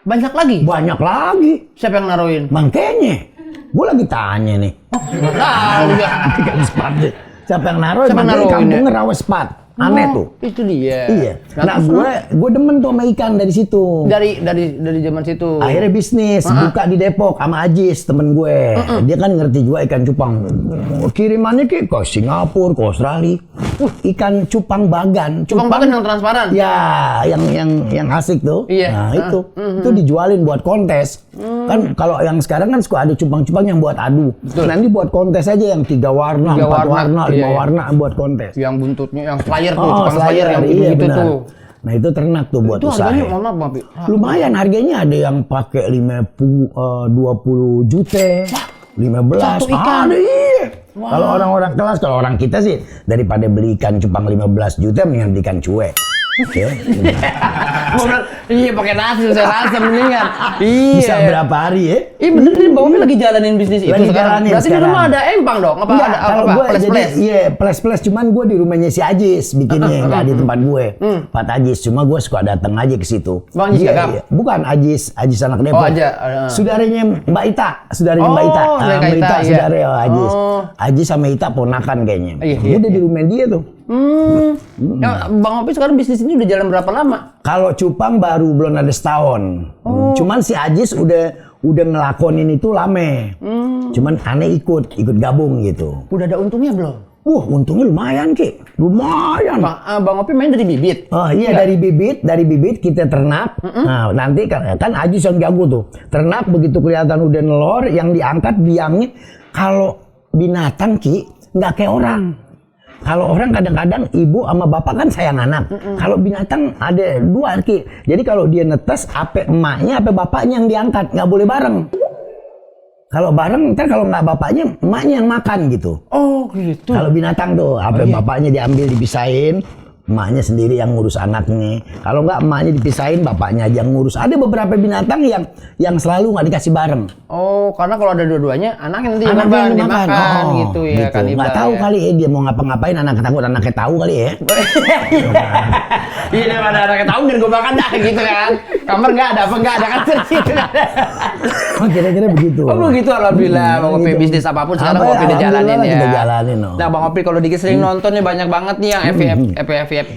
Banyak lagi. Banyak lagi. Siapa yang naruhin? Makanya, gua lagi tanya nih. Nggak tahu ya. Ikan sepat deh. Siapa yang naruh? Siapa yang naruhin Kampungnya Rawaspat. Aneh tuh. Itu dia. Iya. Nah, gue demen tuh sama ikan dari situ. Dari zaman situ. Akhirnya bisnis, buka di Depok sama Ajis temen gue. Dia kan ngerti juga ikan cupang. Kirimannya ke Singapura, ke Australia. Ikan cupang bagan. Cupang bagan yang transparan. Ya, yang asik tuh. Iya. Nah, itu dijualin buat kontes. Kan kalau yang sekarang kan suka ada cupang-cupang yang buat adu. Betul. Nanti buat kontes aja yang 3 warna, 4 warna, 5 iya. warna buat kontes. Yang buntutnya yang slayer tuh, cupang slayer yang iya, gitu benar. tuh. Nah itu ternak tuh buat Itu usaha. harganya mohon maaf, Bang Pi. Lumayan harganya, ada yang pakai 20 juta, 15. Satu ikan. Ada iya. Kalau orang-orang kelas, kalau orang kita sih daripada beli ikan cupang 15 juta mendingan beli ikan cuek. Ya. Iya pakai nasi saya rasa mendingan. Iya. Bisa berapa hari ya? Iya bener nih Bang Pi lagi jalanin bisnis itu Lagi sekarang. jalanin Berarti di sekarang. rumah ada empang dong? Apa Enggak, ada kalau apa? gue Plus jadi iya plus cuman gue di rumahnya si Ajis bikinnya nggak di tempat gue. Pak Ajis cuma gue suka datang aja ke situ. Bang Ajis Iya, Gagap? iya. Bukan Ajis anak Depok. Oh, aja. Saudaranya Mbak Ita, saudaranya Mbak Ita. Mbak Mbak Ita, Ita iya. saudara Ajis. Oh. Ajis sama Ita ponakan kayaknya. Iya, Gue iya, udah di rumah dia tuh. Ya, Bang Opi sekarang bisnis ini udah jalan berapa lama? Kalau cupang baru belum ada setahun. Cuman si Ajis udah ngelakonin itu lama. Cuman aneh ikut gabung gitu. Udah ada untungnya belum? Untungnya lumayan Ki. Lumayan. Bang Opi main dari bibit. Oh iya, dari bibit kita ternak. Nah nanti kan Ajis yang jago tuh. Ternak begitu kelihatan udah nelor, yang diangkat biangnya. Kalau binatang Ki nggak kayak orang. Kalau orang kadang-kadang ibu sama bapak kan sayang anak. Kalau binatang ada 2 Ki. Jadi kalau dia netes, apa emaknya, apa bapaknya yang diangkat, nggak boleh bareng. Kalau bareng, ntar kalau nggak bapaknya, emaknya yang makan gitu. Oh gitu. Kalau binatang tuh, apa bapaknya diambil dipisahin, emaknya sendiri yang ngurus anaknya. Kalau nggak emaknya dipisahin, bapaknya aja yang ngurus. Ada beberapa binatang yang selalu nggak dikasih bareng. Oh, karena kalau ada dua-duanya, anaknya nanti Anaknya yang dimakan gitu ya kan. Nggak tahu kali ya dia mau ngapa-ngapain, anak takut anaknya tahu kali ya. Iya daripada anaknya tahu dan gue makan dah gitu kan. Kamar nggak ada apa nggak ada kan gitu kan. Kira-kira begitu. Oh begitu alhamdulillah Bang Opi gitu. bisnis apapun sekarang Bang Opi udah Alhamdulillah jalanin ya. kita jalanin, no. Nah Bang Opi kalau dikit sering nonton nih banyak banget nih yang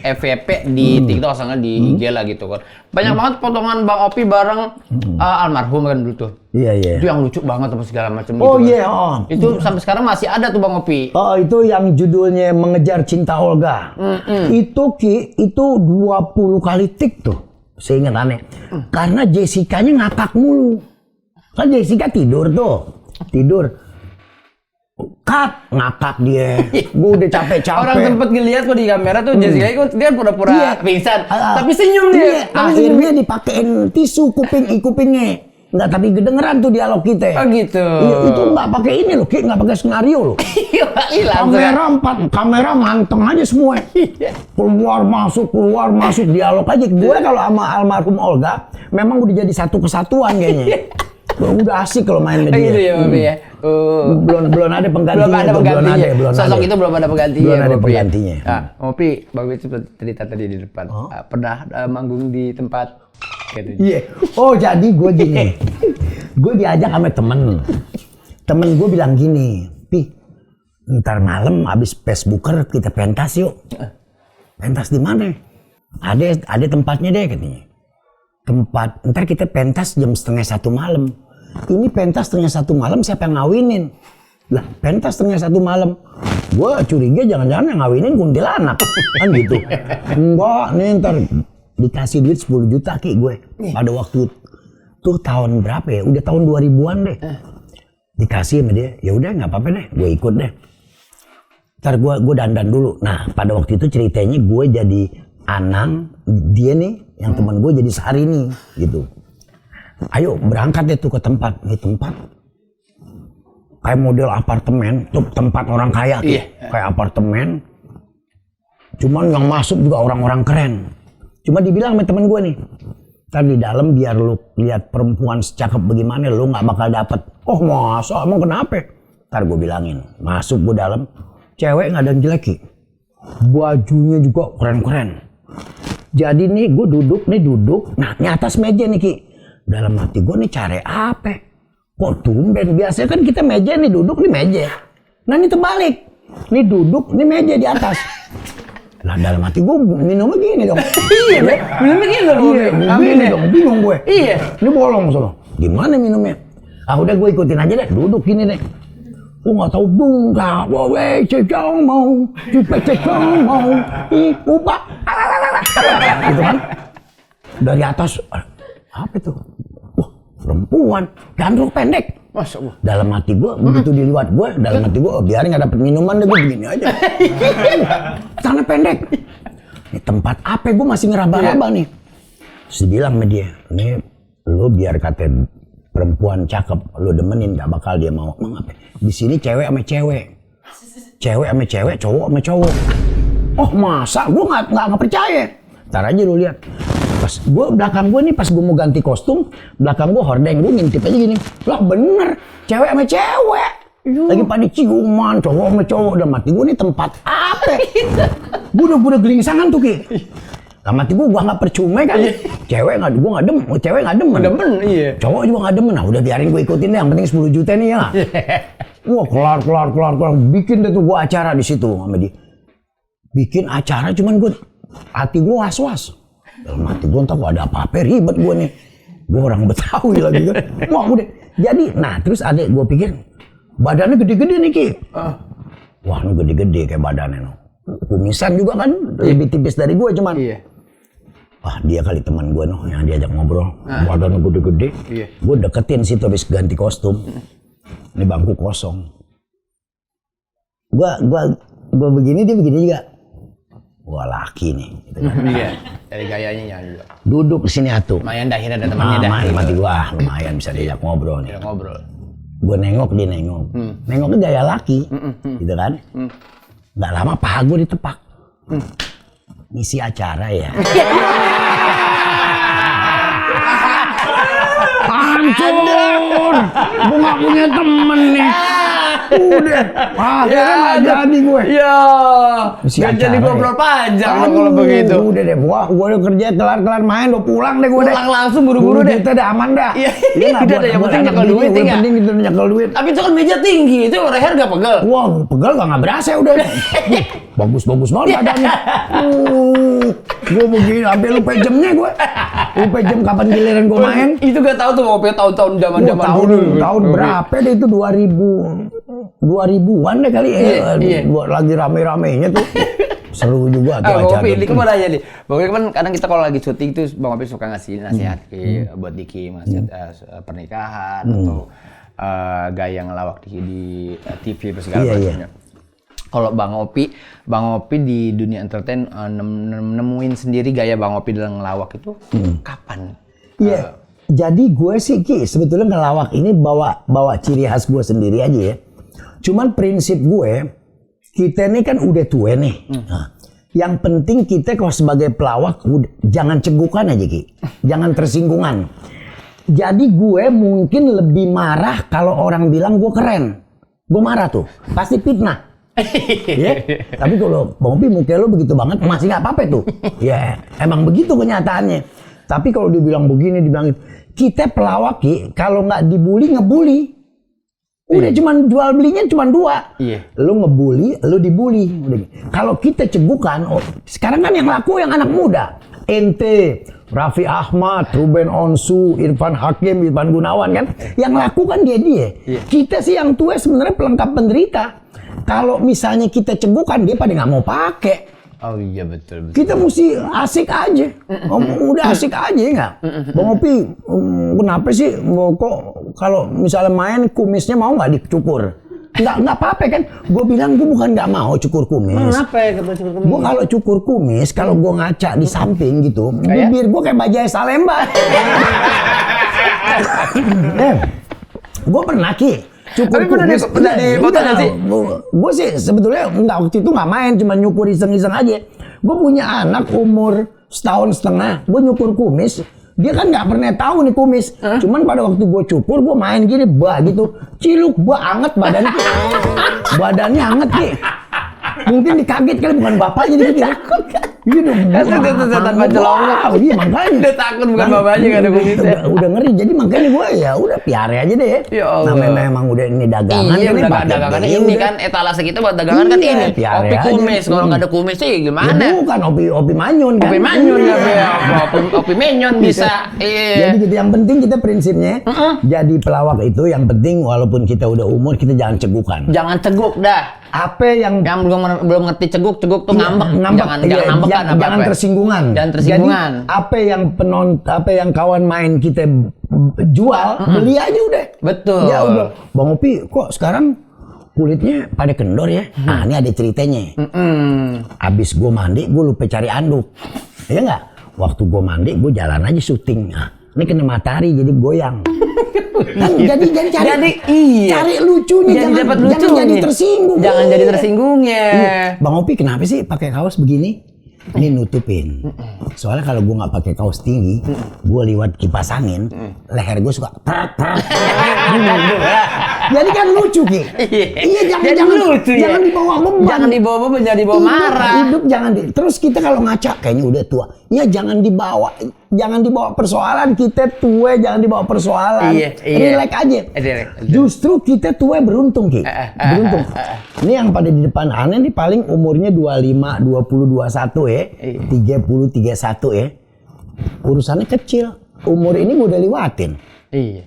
FVP di TikTok sama di IG lah gitu kan. Banyak banget potongan Bang Opi bareng almarhum kan dulu tuh. Iya. Itu yang lucu banget apa segala macam Oh gitu. iya, Itu sampai sekarang masih ada tuh Bang Opi. Oh itu yang judulnya Mengejar Cinta Olga. Itu Ki, itu 20 kali tik tuh. Seingat aneh. Karena Jessica-nya ngakak mulu. Kan Jessica tidur tuh. Cut, ngakak dia. Gue udah capek-capek. Orang sempet ngeliat kok di kamera tuh Jessica itu dia pura-pura Iya. pingsan. Tapi senyum dia. Iya, akhirnya dipakein tisu kupingnya. Enggak, tapi kedengeran tuh dialog kita. Oh gitu. Iya, itu enggak pakai ini loh, Ki, enggak pakai skenario loh. Hilang. Kamera manteng aja semua. Keluar masuk dialog aja. Gue kalau sama almarhum Olga memang udah jadi satu kesatuan kayaknya. Udah asik kalau main media. Gitu ya, Bapak ya. Belum ada penggantinya. Belum ada. Sosok itu belum ada penggantinya. Belum ada Bapak ya. penggantinya. Nah, Opi, Bang Opi cerita tadi di depan. Pernah manggung di tempat gitu. Iya. Oh jadi gue gini. Gue diajak sama temen. Temen gue bilang gini, Pi, ntar malam abis Facebooker kita pentas yuk. Pentas di mana? Ada tempatnya deh katanya. Ntar kita pentas jam 12:30 malam. Ini pentas 12:30 malam siapa yang ngawinin? Lah pentas 12:30 malam. Gue curiga jangan-jangan yang ngawinin kuntilanak. Kan gitu. Enggak, nih ntar dikasih duit 10 juta Ki gue pada waktu Tuh tahun berapa ya? Udah tahun 2000-an deh. Dikasih sama dia, ya udah nggak apa-apa deh, gue ikut deh. Ntar gue dandan dulu. Nah pada waktu itu ceritanya gue jadi Anang, dia nih yang teman gue jadi Syahrini gitu. Ayo berangkat deh tuh ke tempat, ini tempat kayak model apartemen, tuh tempat orang kaya, kayak apartemen. Cuman yang masuk juga orang-orang keren. Cuma dibilang sama temen gue nih, ntar di dalam biar lu lihat perempuan secakep bagaimana lu nggak bakal dapet. Oh masa emang kenapa? Ntar gue bilangin, masuk gue dalam, cewek nggak ada yang jelek, bajunya juga keren-keren. Jadi nih gue duduk, nah di atas meja nih Ki. Dalam hati gue nih cari apa? Kok tumben? Biasanya kan kita meja nih duduk nih meja. Nah ini terbalik, nih duduk nih meja di atas. Lah dalam hati gue minumnya gini dong. Iya, minumnya gini dong. Gini dong, bingung gue. Iya. Ini bolong sono. Gimana minumnya? Ah udah gue ikutin aja deh, duduk gini deh. Gue nggak tahu bunga, wawe cecong mau, cecong mau, ubah, gitu kan? Dari atas, apa itu? Wah, perempuan, gandrung pendek. Masya Allah. Dalam hati gue, begitu dilihat gue, dalam hati gue, biarin nggak dapet minuman deh, gue begini aja. Celana pendek. Ini tempat apa? Gue masih ngeraba-raba nih. Terus dibilang sama dia, ini lo biar kata perempuan cakep, lo demenin gak bakal dia mau. Emang apa? Di sini cewek sama cewek, cowok sama cowok. Oh masa? Gue nggak percaya. Ntar aja lo lihat. Pas gue belakang gue nih, pas gue mau ganti kostum, belakang gue hordeng, gue ngintip aja gini. Lah bener, cewek sama cewek. Lagi pada ciuman, cowok sama cowok. Udah mati gue nih tempat apa? Gue udah gelingsangan tuh Ki. Lah mati gue nggak percuma kan. Cewek nggak, gue nggak demen. Cewek nggak demen. Demen, iya. Cowok juga nggak demen. Nah udah biarin gue ikutin deh. Yang penting 10 juta nih ya. Wah kelar. Bikin deh tuh gue acara di situ sama dia. Bikin acara cuman gue hati gue was-was. Dalam hati gue entah ada apa-apa ribet gue nih. Gue orang Betawi lagi kan. Wah udah. Jadi nah terus adek gue pikir badannya gede-gede nih Ki. Wah ini gede-gede kayak badannya no. Kumisan juga kan lebih tipis dari gue cuman. Iya. Wah dia kali teman gue noh yang diajak ngobrol. Badannya gede-gede. Iya. Gue deketin situ habis ganti kostum. Ini bangku kosong. Gue begini dia begini juga. Wah laki nih. Gitu kan. Iya. Dari gayanya ya juga. Duduk di sini atuh. Lumayan dah ada temannya dah. Mati gua lumayan bisa diajak ngobrol nih. Ngobrol. Gue nengok dia nengok. Nengoknya gaya laki. Gitu kan. Nggak lama paha gue ditepak. Ngisi acara ya. Hancur. Gue gak punya temen nih. Udah. Akhirnya gak jadi gue. Ya. Gak jadi ngobrol panjang dong kalau begitu. Udah deh. Gue udah kerja kelar main. Udah pulang deh gue deh. Pulang langsung buru-buru deh. Kita udah aman dah. Iya. Udah deh. Yang penting nyekel duit ya. Yang penting kita nyekel duit. Tapi itu kan meja tinggi. Itu leher gak pegel. Wah pegel gak berasa udah. Bagus banget badannya. Gue begini sampai lupa jamnya gue. Lupa jam kapan giliran gue main. Itu gak tahu tuh ngopi tahun-tahun zaman-zaman dulu. Tahun berapa deh itu 2000-an deh kali ya. Iya. Lagi rame-ramenya tuh. Seru juga tuh acara. Ngopi, ini kemana aja nih? Pokoknya kan kadang kita kalau lagi syuting tuh Bang Opi suka ngasih nasihat buat Diki, nasihat pernikahan atau gaya ngelawak di TV apa segala macamnya. Kalau Bang Opi di dunia entertain nemuin sendiri gaya Bang Opi dalam ngelawak itu kapan? Iya. Jadi gue sih Ki sebetulnya ngelawak ini bawa ciri khas gue sendiri aja ya. Cuman prinsip gue, kita ini kan udah tua nih. Nah, yang penting kita kalau sebagai pelawak jangan cegukan aja Ki. Jangan tersinggungan. Jadi gue mungkin lebih marah kalau orang bilang gue keren. Gue marah tuh. Pasti fitnah. Ya, tapi kalau Bang Opi muka lo begitu banget masih nggak apa-apa tuh. Ya, emang begitu kenyataannya. Tapi kalau dibilang begini, dibilang itu, kita pelawak Ki, kalau nggak dibully ngebully. Udah cuman jual belinya cuman dua. Iya. Lu ngebully, lu dibully. Kalau kita cegukan, sekarang kan yang laku yang anak muda. Ente, Raffi Ahmad, Ruben Onsu, Irfan Hakim, Irfan Gunawan kan. Yang laku kan dia. Iya. Kita sih yang tua sebenarnya pelengkap penderita. Kalau misalnya kita cegukan dia pada nggak mau pakai. Oh iya betul. Kita mesti asik aja. Udah asik aja enggak? Bang Opi, kenapa sih kok kalau misalnya main kumisnya mau nggak dicukur? Nggak apa-apa kan? Gue bilang gue bukan nggak mau cukur kumis. Kenapa ya cukur kumis? Gue kalau cukur kumis, kalau gue ngaca di samping gitu, bibir gue kayak Bajai Salemba. Gue pernah cukur kumis. Pernah di foto nggak sih? Gue sih sebetulnya nggak, waktu itu nggak main, cuma nyukur iseng-iseng aja. Gue punya anak umur 1,5 tahun, gue nyukur kumis. Dia kan nggak pernah tahu nih kumis. Cuman pada waktu gue cukur, gue main gini, gitu. Ciluk, anget badannya. Badannya anget, Ki. Mungkin dikaget kali, bukan bapaknya dikit. Iya dong. Itu setan pancelongok. Iya makanya. Dia takut bukan bapaknya nggak ada kumisnya. Udah ngeri, jadi makanya gue ya udah piara aja deh. Ya Allah. Namanya memang udah ini dagangan. Iya, dagangan ini kan etalase kita buat dagangan kan ini. Opi kumis, kalau nggak ada kumis sih gimana? Bukan opi manyun kan. Opi manyun ya, opi menyon bisa. Jadi gitu, yang penting kita prinsipnya jadi pelawak itu yang penting walaupun kita udah umur kita jangan cegukan. Jangan ceguk dah. Apa yang belum ngerti ceguk tuh ngambek. Jangan ngambek. Jangan tersinggungan. Jadi apa yang kawan main kita jual, beli aja udah. Betul. Ya udah. Bang Opi kok sekarang kulitnya pada kendor ya? Nah, ini ada ceritanya. Abis gue mandi, gue lupa cari anduk. Iya nggak? Waktu gue mandi, gue jalan aja syuting. Nah, ini kena matahari jadi goyang. Kan jadi cari lucunya, jangan jadi tersinggung. Jangan jadi tersinggungnya. Bang Opi kenapa sih pakai kaos begini? Ini nutupin. Soalnya kalau gue nggak pakai kaos tinggi, gue liwat kipas angin, leher gue suka jadi kan lucu Ki. Iya jangan lucu, jangan dibawa beban. Jangan dibawa beban, jadi dibawa marah. Hidup jangan terus kita kalau ngaca kayaknya udah tua. Ya jangan dibawa persoalan, kita tua jangan dibawa persoalan. Iya. Relax aja. Justru kita tua beruntung Ki. Beruntung. Ini yang pada di depan aneh nih paling umurnya 25, 20, 21 ya. 30, 31 ya. Urusannya kecil. Umur ini gue udah lewatin. Iya.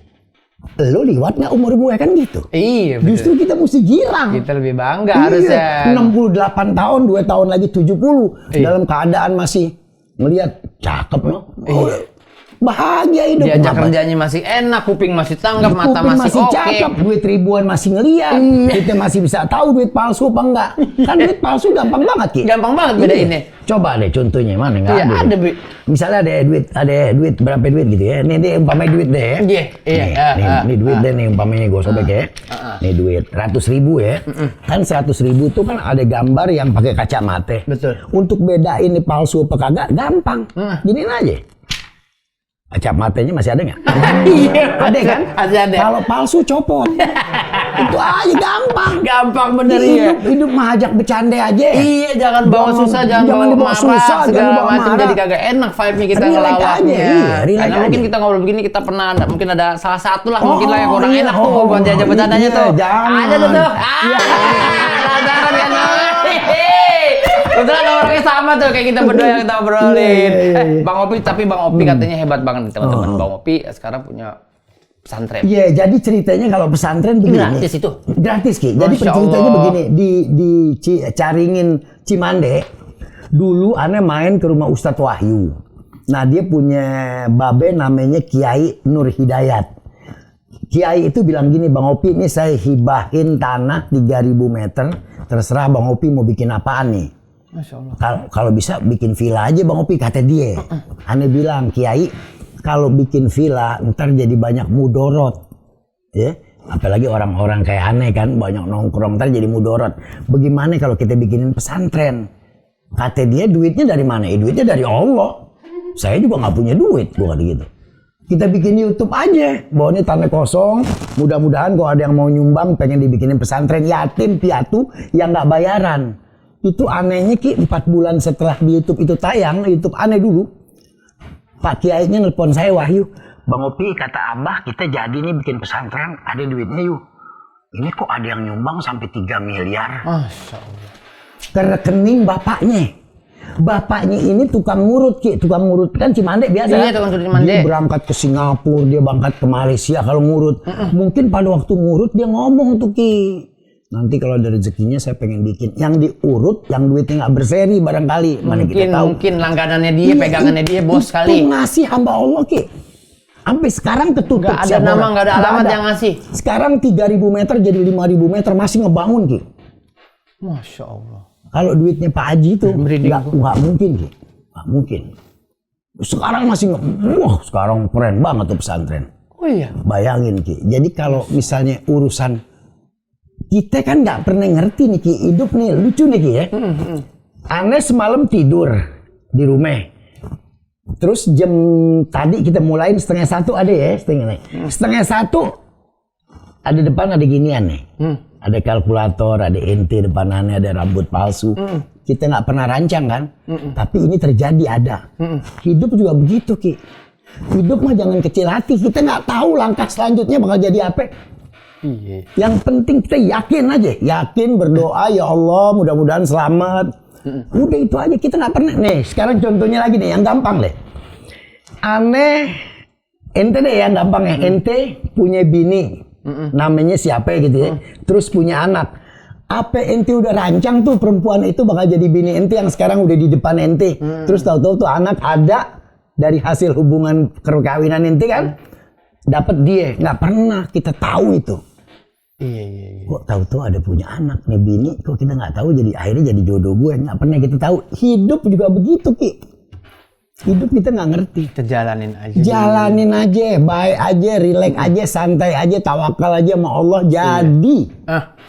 Lo liwat nggak umur gue kan gitu. Iya. Justru kita mesti girang. Kita lebih bangga harusnya. 68 tahun, 2 tahun lagi 70. Dalam keadaan masih ngelihat cakep no. Bahagia hidup. Diajak kerjanya masih enak, kuping masih tanggap, mata masih oke. Cakep, duit ribuan masih ngeliat. Kita masih bisa tahu duit palsu apa enggak. Kan duit palsu gampang banget Ki. Gampang banget bedainnya. Coba deh contohnya mana enggak ada. Misalnya ada duit berapa duit gitu ya. Ini umpamanya duit deh. Iya. Ini duit deh nih umpamanya gue sobek ya. Nih duit 100.000 ya. Kan 100.000 itu kan ada gambar yang pakai kacamata. Betul. Untuk bedain ini palsu apa kagak gampang. Giniin aja. Kacamatanya masih ada nggak? Iya, ada kan? Ada. Kalau palsu copot. Itu aja gampang. Gampang bener ya. Hidup mah ajak bercanda aja. Iya, jangan bawa susah, jangan bawa marah, segala macam jadi kagak enak vibe-nya kita ngelawaknya. Karena mungkin kita ngobrol begini kita pernah ada, mungkin ada salah satu lah mungkin lah yang kurang enak tuh buat diajak bercandanya tuh. Ada tuh. Lantaran kan. Kebetulan orangnya sama tuh kayak kita berdua yang kita obrolin. Bang Opi katanya hebat banget nih teman-teman. Bang Opi sekarang punya pesantren. Iya, jadi ceritanya kalau pesantren begini. Gratis itu? Gratis Ki. Jadi ceritanya begini, di Caringin Cimande, dulu aneh main ke rumah Ustadz Wahyu. Nah dia punya babe namanya Kiai Nur Hidayat. Kiai itu bilang gini, Bang Opi ini saya hibahin tanah 3.000 meter, terserah Bang Opi mau bikin apaan nih. Masya Allah. Kalau bisa bikin villa aja Bang Opi, kata dia. Aneh bilang, Kiai kalau bikin villa ntar jadi banyak mudorot. Ya, apalagi orang-orang kayak aneh kan banyak nongkrong ntar jadi mudorot. Bagaimana kalau kita bikinin pesantren? Kata dia duitnya dari mana? Duitnya dari Allah. Saya juga nggak punya duit, gua kata gitu. Kita bikin YouTube aja, bahwa ini tanah kosong. Mudah-mudahan kalau ada yang mau nyumbang pengen dibikinin pesantren yatim piatu yang nggak bayaran. Itu anehnya Ki, 4 bulan setelah di YouTube itu tayang, YouTube aneh dulu. Pak Kiainya nelpon saya, Wahyu. Bang Opi, kata Abah, kita jadi nih bikin pesantren, ada duitnya yuk. Ini kok ada yang nyumbang sampai 3 miliar. Masya Allah. Ke rekening bapaknya. Bapaknya ini tukang ngurut Ki, tukang ngurut kan Cimande biasa. Iya, tukang ngurut Cimande. Dia berangkat ke Singapura, dia berangkat ke Malaysia kalau ngurut. Mungkin pada waktu ngurut dia ngomong tuh Ki. Nanti kalau ada rezekinya saya pengen bikin yang diurut, yang duitnya nggak berseri barangkali. Mana kita tahu. Mungkin langganannya dia, pegangannya dia bos kali. Itu ngasih hamba Allah Ki. Sampai sekarang ketutup. Nggak ada nama, nggak ada alamat yang ngasih. Sekarang 3.000 meter jadi 5.000 meter masih ngebangun Ki. Masya Allah. Kalau duitnya Pak Haji itu nggak mungkin Ki. Nggak mungkin. Sekarang masih wah sekarang keren banget tuh pesantren. Oh iya. Bayangin Ki. Jadi kalau misalnya urusan kita kan nggak pernah ngerti nih Ki, hidup nih lucu nih Ki ya. Aneh semalam tidur di rumah. Terus jam tadi kita mulain 12:30 ada ya, 12:30 ada depan ada ginian nih. Ada kalkulator, ada ente depanannya, ada rambut palsu. Kita nggak pernah rancang kan, tapi ini terjadi ada. Hidup juga begitu Ki. Hidup mah jangan kecil hati. Kita nggak tahu langkah selanjutnya bakal jadi apa. Iya. Yang penting kita yakin aja, yakin berdoa ya Allah mudah-mudahan selamat. Udah itu aja, kita nggak pernah. Nih sekarang contohnya lagi nih yang gampang deh. Aneh, ente deh yang gampang ya. Ente punya bini, namanya siapa gitu ya. Terus punya anak. Apa ente udah rancang tuh perempuan itu bakal jadi bini ente yang sekarang udah di depan ente. Terus tahu-tahu tuh anak ada dari hasil hubungan perkawinan ente kan. Dapat dia, nggak pernah kita tahu itu. Iya. Kok tahu-tahu ada punya anak nih bini, kok kita nggak tahu jadi akhirnya jadi jodoh gue, nggak pernah kita tahu. Hidup juga begitu Ki. Hidup kita nggak ngerti. Kita jalanin aja. Jalanin aja, baik aja, rileks aja, santai aja, tawakal aja sama Allah jadi.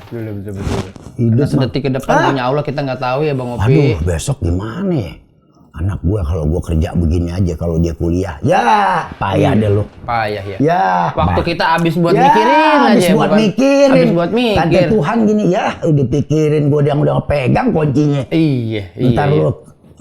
Betul. Hidup sedetik ke depan punya Allah kita nggak tahu ya Bang Opi. Aduh, besok gimana ya? Anak gue kalau gue kerja begini aja, kalau dia kuliah, ya payah deh lu. Payah ya. Ya. Waktu kita habis buat mikirin aja. Habis buat mikirin. Habis buat mikir. Kata Tuhan gini ya, udah pikirin gue yang udah pegang kuncinya. Iya. Ntar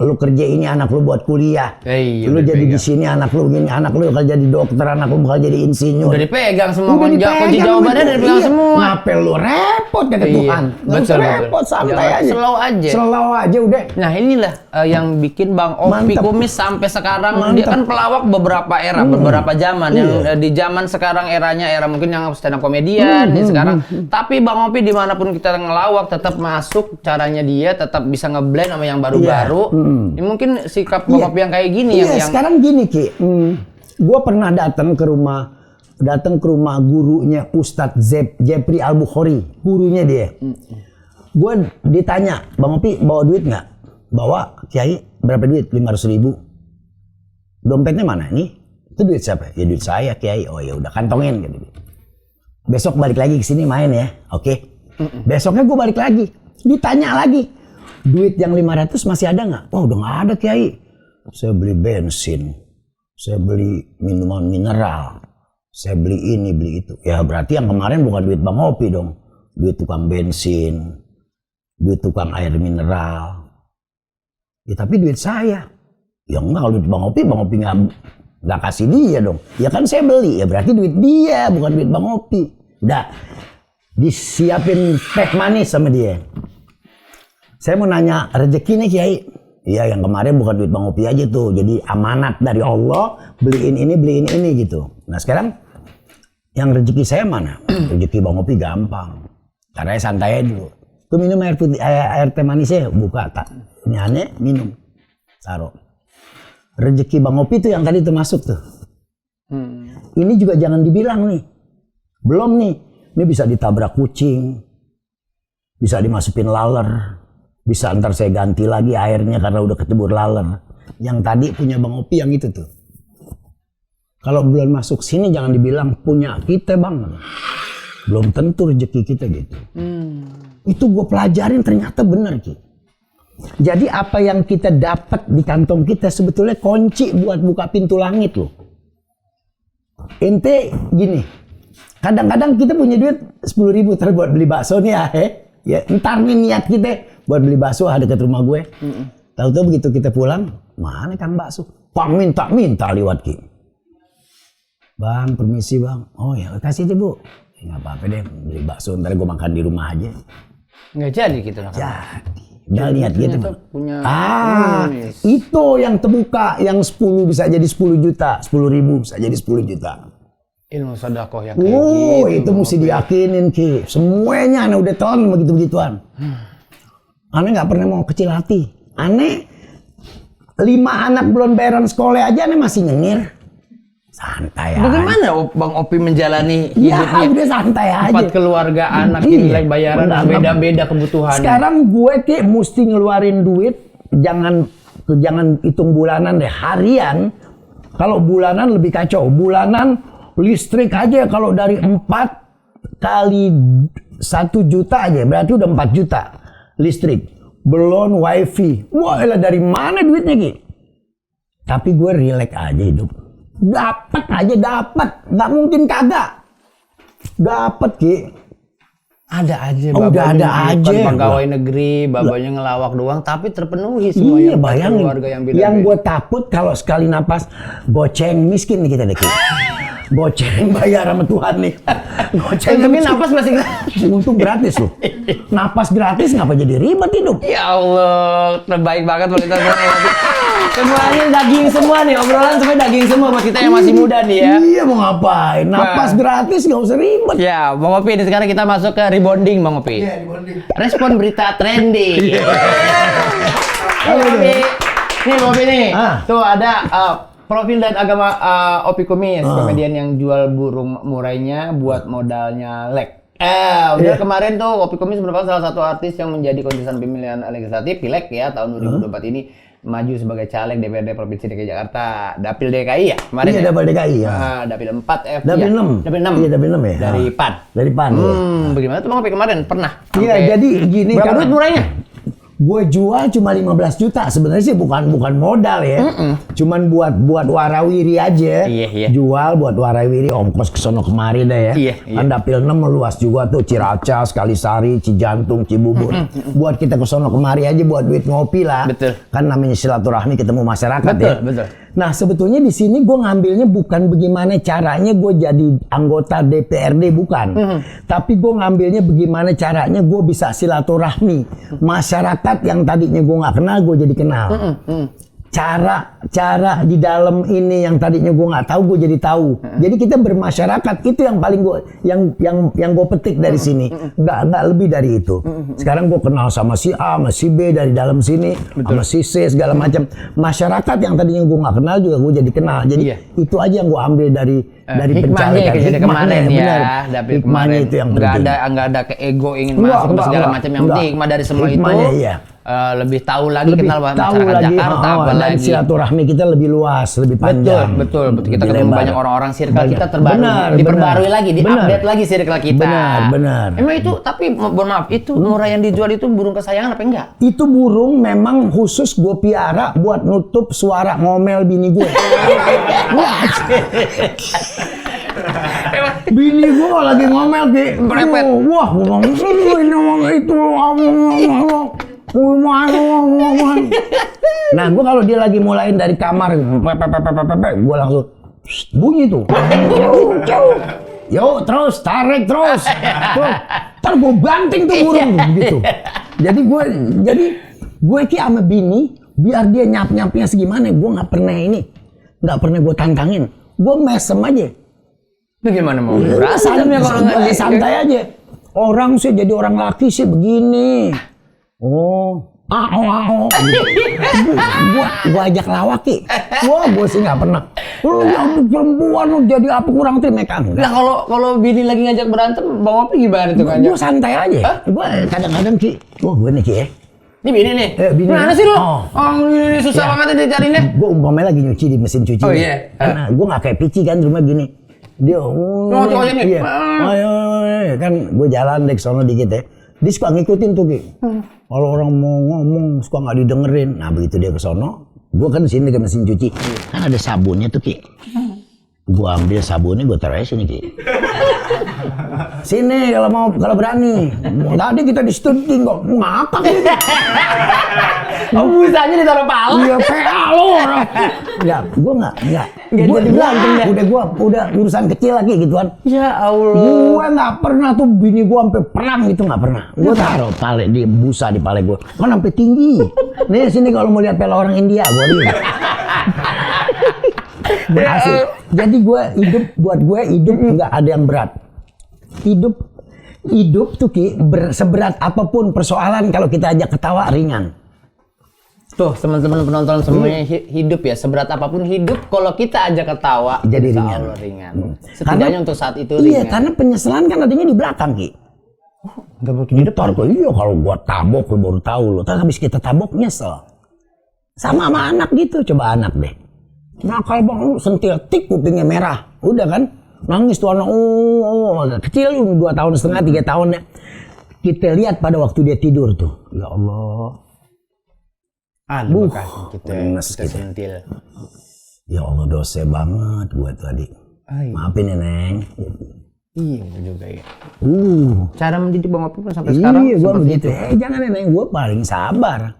lu kerja ini anak lu buat kuliah. Iya. Lu jadi di sini anak lu gini, anak lu bakal jadi dokter, anak lu bakal jadi insinyur. Udah dipegang semua kunci jawabannya udah dipegang semua. Ngapel lu repot kata Tuhan. Nggak usah repot, santai aja. Slow aja. Slow aja udah. Nah inilah yang bikin Bang Opi Kumis sampai sekarang. Dia kan pelawak beberapa era, beberapa zaman. Yang di zaman sekarang eranya era mungkin yang stand up komedian sekarang. Tapi Bang Opi dimanapun kita ngelawak tetap masuk caranya dia, tetap bisa ngeblend sama yang baru-baru. Ini mungkin sikap Bang Opi yang kayak gini yang sekarang gini Ki. Gue pernah datang ke rumah gurunya Ustadz Jepri Al-Bukhari, gurunya dia. Gue ditanya, Bang Opi bawa duit nggak? Bawa. Kiai berapa duit? 500.000. Dompetnya mana? Nih, itu duit siapa? Ya duit saya Kiai. Oh ya udah kantongin gitu. Besok balik lagi ke sini main ya, oke? Besoknya gue balik lagi, ditanya lagi, duit yang 500 masih ada nggak? Oh udah nggak ada Kiai. Saya beli bensin, saya beli minuman mineral, saya beli ini beli itu. Ya berarti yang kemarin bukan duit Bang Opi dong, duit tukang bensin, duit tukang air mineral. Ya tapi duit saya. Ya enggak, kalau duit Bang Opi nggak kasih dia dong. Ya kan saya beli, ya berarti duit dia bukan duit Bang Opi. Udah disiapin teh manis sama dia. Saya mau nanya rezeki nih Kiai. Iya yang kemarin bukan duit Bang Opi aja tuh. Jadi amanat dari Allah, beliin ini gitu. Nah sekarang yang rezeki saya mana? Rezeki Bang Opi gampang. Caranya santai aja dulu. Tuh minum air putih, air teh manisnya buka tak. Ini aneh minum. Taruh. Rezeki Bang Opi tuh yang tadi tuh masuk tuh. Ini juga jangan dibilang nih. Belum nih. Ini bisa ditabrak kucing. Bisa dimasukin laler. Bisa ntar saya ganti lagi airnya karena udah kecebur laler. Yang tadi punya Bang Opi yang itu tuh. Kalau belum masuk sini jangan dibilang punya kita Bang. Belum tentu rezeki kita gitu. Itu gue pelajarin ternyata benar Ki. Jadi apa yang kita dapat di kantong kita sebetulnya kunci buat buka pintu langit loh. Ente gini. Kadang-kadang kita punya duit 10.000 buat beli bakso nih ya. Ntar nih niat kita buat beli bakso ada dekat rumah gue. Tahu-tahu begitu kita pulang, mana Kang bakso? Bang minta lewat Ki. Bang, permisi Bang. Oh ya, kasih deh Bu. Nggak apa-apa deh, beli bakso ntar gue makan di rumah aja. Nggak jadi gitu lah. Jadi. Udah lihat gitu. Punya itu yang terbuka, yang 10 bisa jadi 10 juta, 10.000 bisa jadi 10 juta. Ilmu sedekah yang kayak gitu. Itu mesti diyakinin Ki. Semuanya aneh udah telan begitu-begituan. Aneh nggak pernah mau kecil hati. Aneh 5 anak belum bayaran sekolah aja aneh masih nyengir. Santai aja. Bagaimana Bang Opi menjalani Ya hidupnya? udah santai aja. 4 keluarga anak Iya. nilai bayaran beda-beda kebutuhannya. Sekarang gue Ki mesti ngeluarin duit, jangan hitung bulanan deh, harian. Kalau bulanan lebih kacau. Bulanan listrik aja kalau dari 4 kali 1 juta aja berarti udah 4 juta listrik. Belum wifi. Wah, elah dari mana duitnya Ki? Tapi gue relax aja hidup. Dapat aja dapat, nggak mungkin kagak. Dapat Ki. Ada aja Udah ada aja. Pegawai negeri, babanya ngelawak doang tapi terpenuhi semua Iya, yang bayangin. keluarga yang beda-beda. Yang gue takut kalau sekali napas goceng miskin nih kita deh Ki. Goceng bayar sama Tuhan nih. Goceng Tapi napas masih gratis. untung gratis loh. Napas gratis ngapa jadi ribet hidup? Ya Allah, terbaik banget wanita. Semuanya daging semua nih, obrolan semuanya daging semua buat kita yang masih muda nih ya. Iya mau ngapain? Napas gratis nggak usah ribet. Ya, Bang Opi, ini sekarang kita masuk ke rebonding, Bang Opi. Iya, dibonding. Respon berita trending. Halo, Opi. Nih, Bang Opi nih. Tuh ada profil dan agama Opi Kumis, komedian yang jual burung murainya buat modalnya lek. Udah kemarin tuh Opi Kumis merupakan salah satu artis yang menjadi kontestan pemilihan legislatif Pileg ya tahun 2024 ini, maju sebagai caleg DPRD Provinsi DKI Jakarta, Dapil DKI ya kemarin. Iya, ya? Dapil DKI ya. Dapil 4 F. Dapil 6. Dapil 6. Iya, Dapil 6 ya. Dari PAN. Dari PAN. Iya. Bagaimana tuh Bang Opi kemarin? Pernah? Iya, Sampai- jadi gini berapa kan. duit murahnya? Gue jual cuma 15 juta. Sebenarnya sih bukan modal ya. Cuman buat warawiri aja. Iya. Jual buat warawiri, ongkos kesono kemari dah ya. Iya. Kan Dapil 6 meluas juga tuh, Ciracas, Kalisari, Cijantung, Cibubur. Buat kita kesono kemari aja buat duit ngopi lah. Betul. Kan namanya silaturahmi ketemu masyarakat Betul, ya. betul. Nah sebetulnya di sini gue ngambilnya bukan bagaimana caranya gue jadi anggota DPRD, bukan. Tapi gue ngambilnya bagaimana caranya gue bisa silaturahmi masyarakat yang tadinya gue nggak kenal, gue jadi kenal. Cara di dalam ini yang tadinya gue nggak tahu, gue jadi tahu. Jadi kita bermasyarakat itu yang paling gue yang gue petik dari sini. Nggak lebih dari itu. Sekarang gue kenal sama si A, sama si B dari dalam sini, sama si C segala macam. Masyarakat yang tadinya gue nggak kenal juga gue jadi kenal. Jadi Iya. itu aja yang gue ambil dari hikmahnya pencalekan. kejadian kemarin benar. ya, Dapil Hikmahnya kemarin itu yang nggak penting. ada ke ego ingin Enggak, masuk enggak, segala enggak. macam, yang penting Enggak. hikmah dari semua Hikmahnya, itu iya. lebih tahu lagi, kenal tahu masyarakat lagi, Jakarta dan apalagi. silaturahmi kita lebih luas, lebih panjang. Betul. Kita Lebih ketemu lebar. banyak orang-orang circle Banyak. kita terbaru, Benar, diperbarui benar. lagi, Benar. diupdate lagi circle kita. Benar. Emang itu, tapi mohon maaf, itu murai yang dijual itu burung kesayangan apa enggak? Itu burung memang khusus gue piara buat nutup suara ngomel bini gue. Bini gue lagi ngomel Ki. Berepet. Wah, gue ngomong itu. Nah, gue kalau dia lagi mulain dari kamar, gue langsung bunyi tuh. Yo, terus tarik terus. Ntar gue banting tuh burung gitu. Jadi gue Ki sama bini, biar dia nyap-nyapnya segimana, gue nggak pernah gue tantangin. Gue mesem aja. Itu gimana mau berasa kalau nggak Santai aja. Orang sih jadi orang laki sih begini. Gua ajak lawak Ki. Gua sih nggak pernah. Lu yang perempuan lu jadi apa kurang terima kan? Nah kalau bini lagi ngajak berantem, Bang Opi gimana tuh ngajak? Gua santai aja. Gua kadang-kadang Ki. Gua nih Ki ya. Ini bini nih. Bini. Mana sih lu? Oh. Ini susah banget dicariinnya. Gua umpamanya lagi nyuci di mesin cuci. Oh, nih. iya. Karena gua nggak kayak Pici kan rumah gini. Dia cowoknya nih. Iya. Ayo, kan gua jalan dek sono dikit ya. Dia suka ngikutin tuh Ki. Kalau orang mau ngomong suka nggak didengerin. Nah begitu dia ke sono, gua kan sini ke mesin cuci. Kan ada sabunnya tuh Ki. Gua ambil sabunnya gua taruh sini Ki. Sini kalau berani. Tadi kita di stunting kok ngakak gitu. Busanya ditaruh pala. Iya PA lo orang. Enggak, gua enggak. Gua jadi berantem ya? Udah urusan kecil lagi gituan. Ya Allah. Gua nggak pernah tuh bini gua sampai perang gitu, nggak pernah. Gua taruh pale di busa di pale gua. Kan sampai tinggi. Nih sini kalau mau lihat pela orang India gua lihat. Berhasil. Jadi gue hidup, buat gue hidup nggak ada yang berat. Hidup tuh Ki, seberat apapun persoalan kalau kita ajak ketawa ringan. Tuh teman-teman penonton semuanya hidup ya, seberat apapun hidup kalau kita ajak ketawa Jadi insya ringan. Allah ringan. Setidaknya untuk saat itu ringan. Iya, karena penyesalan kan adanya di belakang Ki. Nggak butuh Di depan kok iya kalau gua tabok lu baru tahu lo. Terus habis kita tabok nyesel. Sama anak gitu, coba anak deh. Nakal bang, lu sentil tik kupingnya merah. Udah kan? Nangis tuh anak, kecil 2 tahun setengah, 3 tahun ya. Kita lihat pada waktu dia tidur tuh. Ya Allah. Aduh, kita sentil. Ya Allah dosa banget gua tadi. Maafin ya Neng. Iya juga ya. Cara mendidik Bang Opi pun sampai Iya, sekarang gua seperti begitu. itu. Jangan Neng, gua paling sabar.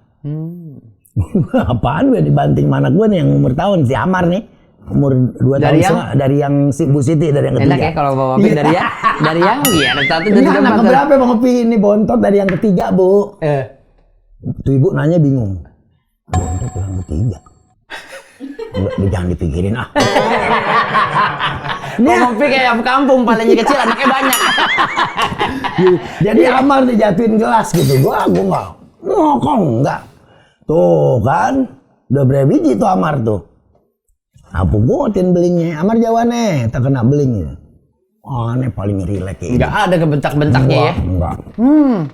Apaan gue dibanting mana gue nih yang umur tahun si Amar nih. Umur 2 tahun setengah dari yang si Bu Siti dari yang ketiga. Enak ya kalau Bang Opi dari yang ada satu Ini dari anak keberapa Bang Opi ini bontot dari yang ketiga Bu. Tuh ibu nanya bingung. Bontot yang ketiga. Jangan dipikirin ah. Bang Opi kayak kampung palingnya kecil anaknya banyak. Jadi Amar dijatuhin gelas gitu. Gua enggak. Ngokong enggak. Tuh kan. Udah berapa biji tuh Amar tuh. Apa gotin belingnya? Amar jawabannya tak kena belingnya. Aneh paling rileks kayak Enggak ada kebentak-bentaknya ya. Enggak.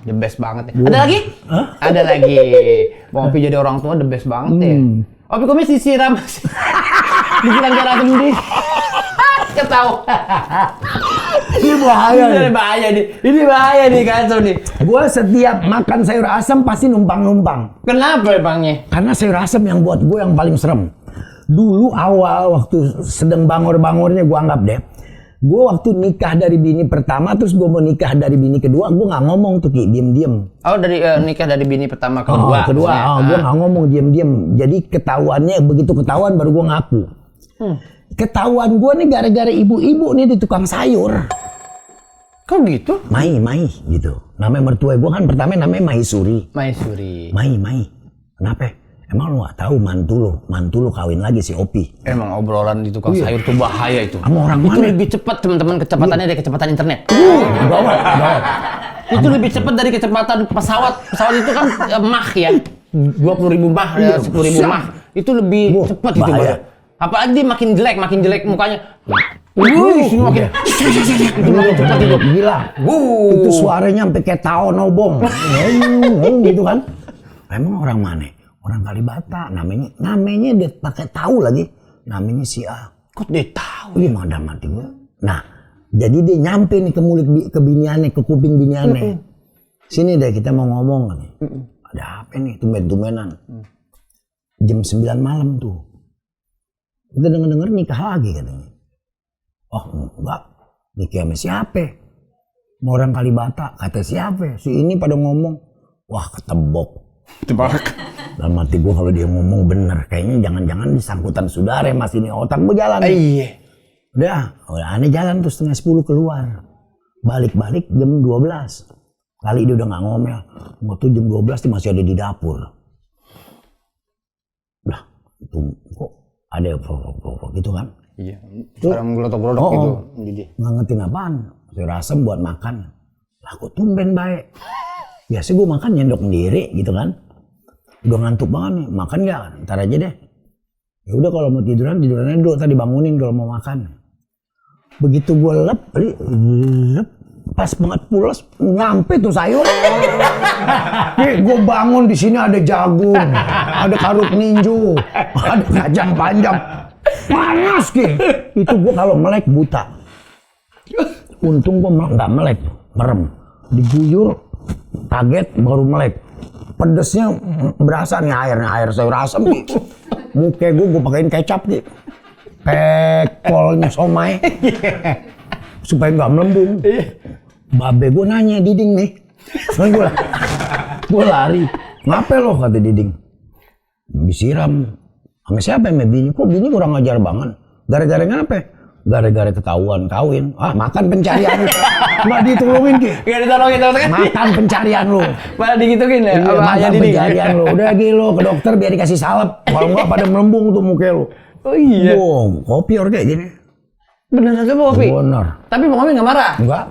The best banget ya. Ada lagi? Hah? Ada lagi. Bang Opi jadi orang tua the best banget ya. Opi kumis disiram. Disiram cara sendiri. Ketawa. Ini bahaya nih. Ini bahaya nih. Ini bahaya nih kacau nih. Gua setiap makan sayur asam pasti numpang-numpang. Kenapa Bangnya? Karena sayur asam yang buat gue yang paling serem. Dulu awal waktu sedang bangor-bangornya gue anggap deh. Gue waktu nikah dari bini pertama terus gue mau nikah dari bini kedua, gue nggak ngomong tuh Ki, diem-diem. Oh dari nikah dari bini pertama ke kedua. Gue nggak ngomong diem-diem. Jadi ketahuannya begitu ketahuan baru gue ngaku. Ketahuan gue nih gara-gara ibu-ibu nih di tukang sayur. Kok gitu? Mai gitu. Namanya mertua gue kan pertama namanya Mahisuri. Mahisuri. Mai. Kenapa? Emang lu gak tahu mantu lu kawin lagi si Opi. Emang obrolan di tukang sayur tuh bahaya itu. Sama orang itu mana? lebih cepat teman-teman kecepatannya dari kecepatan internet. Gawat. Itu lebih cepat dari kecepatan pesawat. Pesawat itu kan Mach ya. 20.000 Mach, 10.000 Mach. Itu lebih cepat itu bahaya. Apalagi dia makin jelek mukanya. Makin itu makin cepat itu. Gila. Itu suaranya sampai kayak tao nobong. Gitu kan. Emang orang mana? Orang Kalibata, namanya dia pakai tahu lagi, namanya si A. Kok dia tahu? Iya mana mati gue. Nah, jadi dia nyampe nih ke mulut ke biniannya, ke kuping biniannya. Sini deh kita mau ngomong nih. Ada apa nih tumben-tumbenan? Jam 9 malam tuh. Kita denger nikah lagi katanya. Oh enggak, nikah sama siapa? Mau orang Kalibata, kata siapa? Si ini pada ngomong, wah ketebok. Dalam hati gue kalau dia ngomong bener kayaknya jangan-jangan disangkutan saudara mas ini otak gue jalan. Iya. Udah aneh jalan tuh 9:30 keluar. Balik jam 12. Kali dia udah nggak ngomel. Waktu jam 12 dia masih ada di dapur. Lah, itu kok ada prok gitu kan? Iya. Sekarang gelotok-gelotok gitu. Ngangetin apaan? Sayur asem buat makan. Lah kok tumben baik. Biasa gue makan nyendok sendiri gitu kan. Udah ngantuk banget nih, makan gak? Ntar aja deh. Ya udah kalau mau tiduran dulu, tadi bangunin kalau mau makan. Begitu gue lep, pas banget pulas, nyampe tuh sayur. Gue bangun di sini ada jagung, ada karut ninju, ada kacang panjang, panas Ki. Itu gue kalau melek buta. Untung gue nggak melek, merem, diguyur, kaget baru melek. Pedesnya berasa nih air sayur asam Ki. Muka gue pakein kecap Ki. Pekolnya somai. Supaya nggak melembung. Babe gue nanya Diding nih. Gue lari. Ngapain lo kata Diding? Disiram. Sama siapa yang bini? Kok bini kurang ajar banget? Gara-gara ngapa? Gara-gara ketahuan kawin. Makan pencarian. Nggak ditolongin Ki. Nggak ditolongin. Makan pencarian lu. Malah digituin ya? Iya, makan pencarian lu. Udah lagi lu ke dokter biar dikasih salep. Kalau nggak pada melembung tuh muka lu. Oh iya. Wow, kopi or kayak gini. Bener aja Bang Opi. Bener. Tapi Bang Opi nggak marah? Enggak.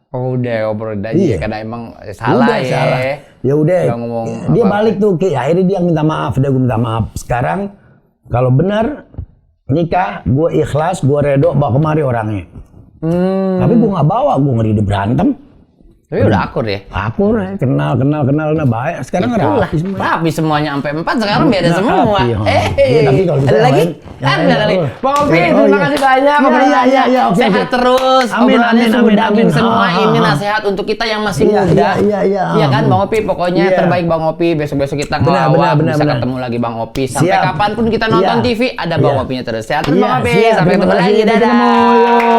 Oh udah ngobrol aja Iya. karena emang salah Udah, ya. salah. Ya udah. Nggak ngomong Dia apa-apa. balik tuh, akhirnya dia minta maaf, gue minta maaf. Sekarang kalau benar nikah, gue ikhlas, gue redo bawa kemari orangnya. Tapi gue nggak bawa, gue ngeri dia berantem. Tapi udah akur ya. Akur, kenal, nah baik. Sekarang Itulah, rapi semua. rapi semuanya sampai 4 sekarang beda Nah, semua. rapi, Iya, tapi kalau bisa ada yang lagi? lain, yang Ada lain, lagi. oh. Bang Opi, Oh, terima iya. kasih banyak. Iya, Obrolannya iya, oke, sehat oke. terus. Amin, Obrolannya amin, sumber amin, daging amin. semua. Ah, Ini ah. nasihat untuk kita yang masih Iya, muda. iya. Iya kan Bang Opi, pokoknya Iya. terbaik Bang Opi. Besok-besok kita Benar, ngelawak, benar, bisa benar. ketemu lagi Bang Opi. Sampai Siap. kapanpun kita nonton Iya. TV, ada Bang Iya. Opinya terus. Sehat terus Iya, Bang Opi. siap. Sampai Terima ketemu kasih. lagi. Sampai Dadah. ketemu.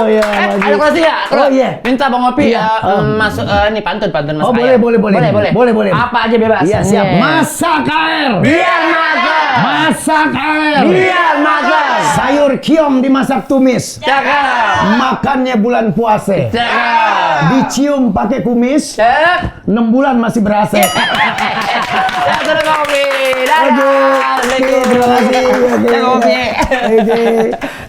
Iya, Ada maju. kasih ya? Oh, iya. Minta Bang Opi Iya. masuk ini pantun masuk Oh, air. boleh. Boleh. Apa aja bebas. Iya, siap. Iya. Masak air. Biar masak. Masak air. Biar masak. Sayur kiom dimasak tumis. Cakep. Makannya bulan puasa. Cakep. Dicium pakai kumis. Cakep. 6 bulan masih berasa. Ya, sudah Bang Opi. Dadah. Oke. Terima kasih. Dadah, Bang Opi. Oke.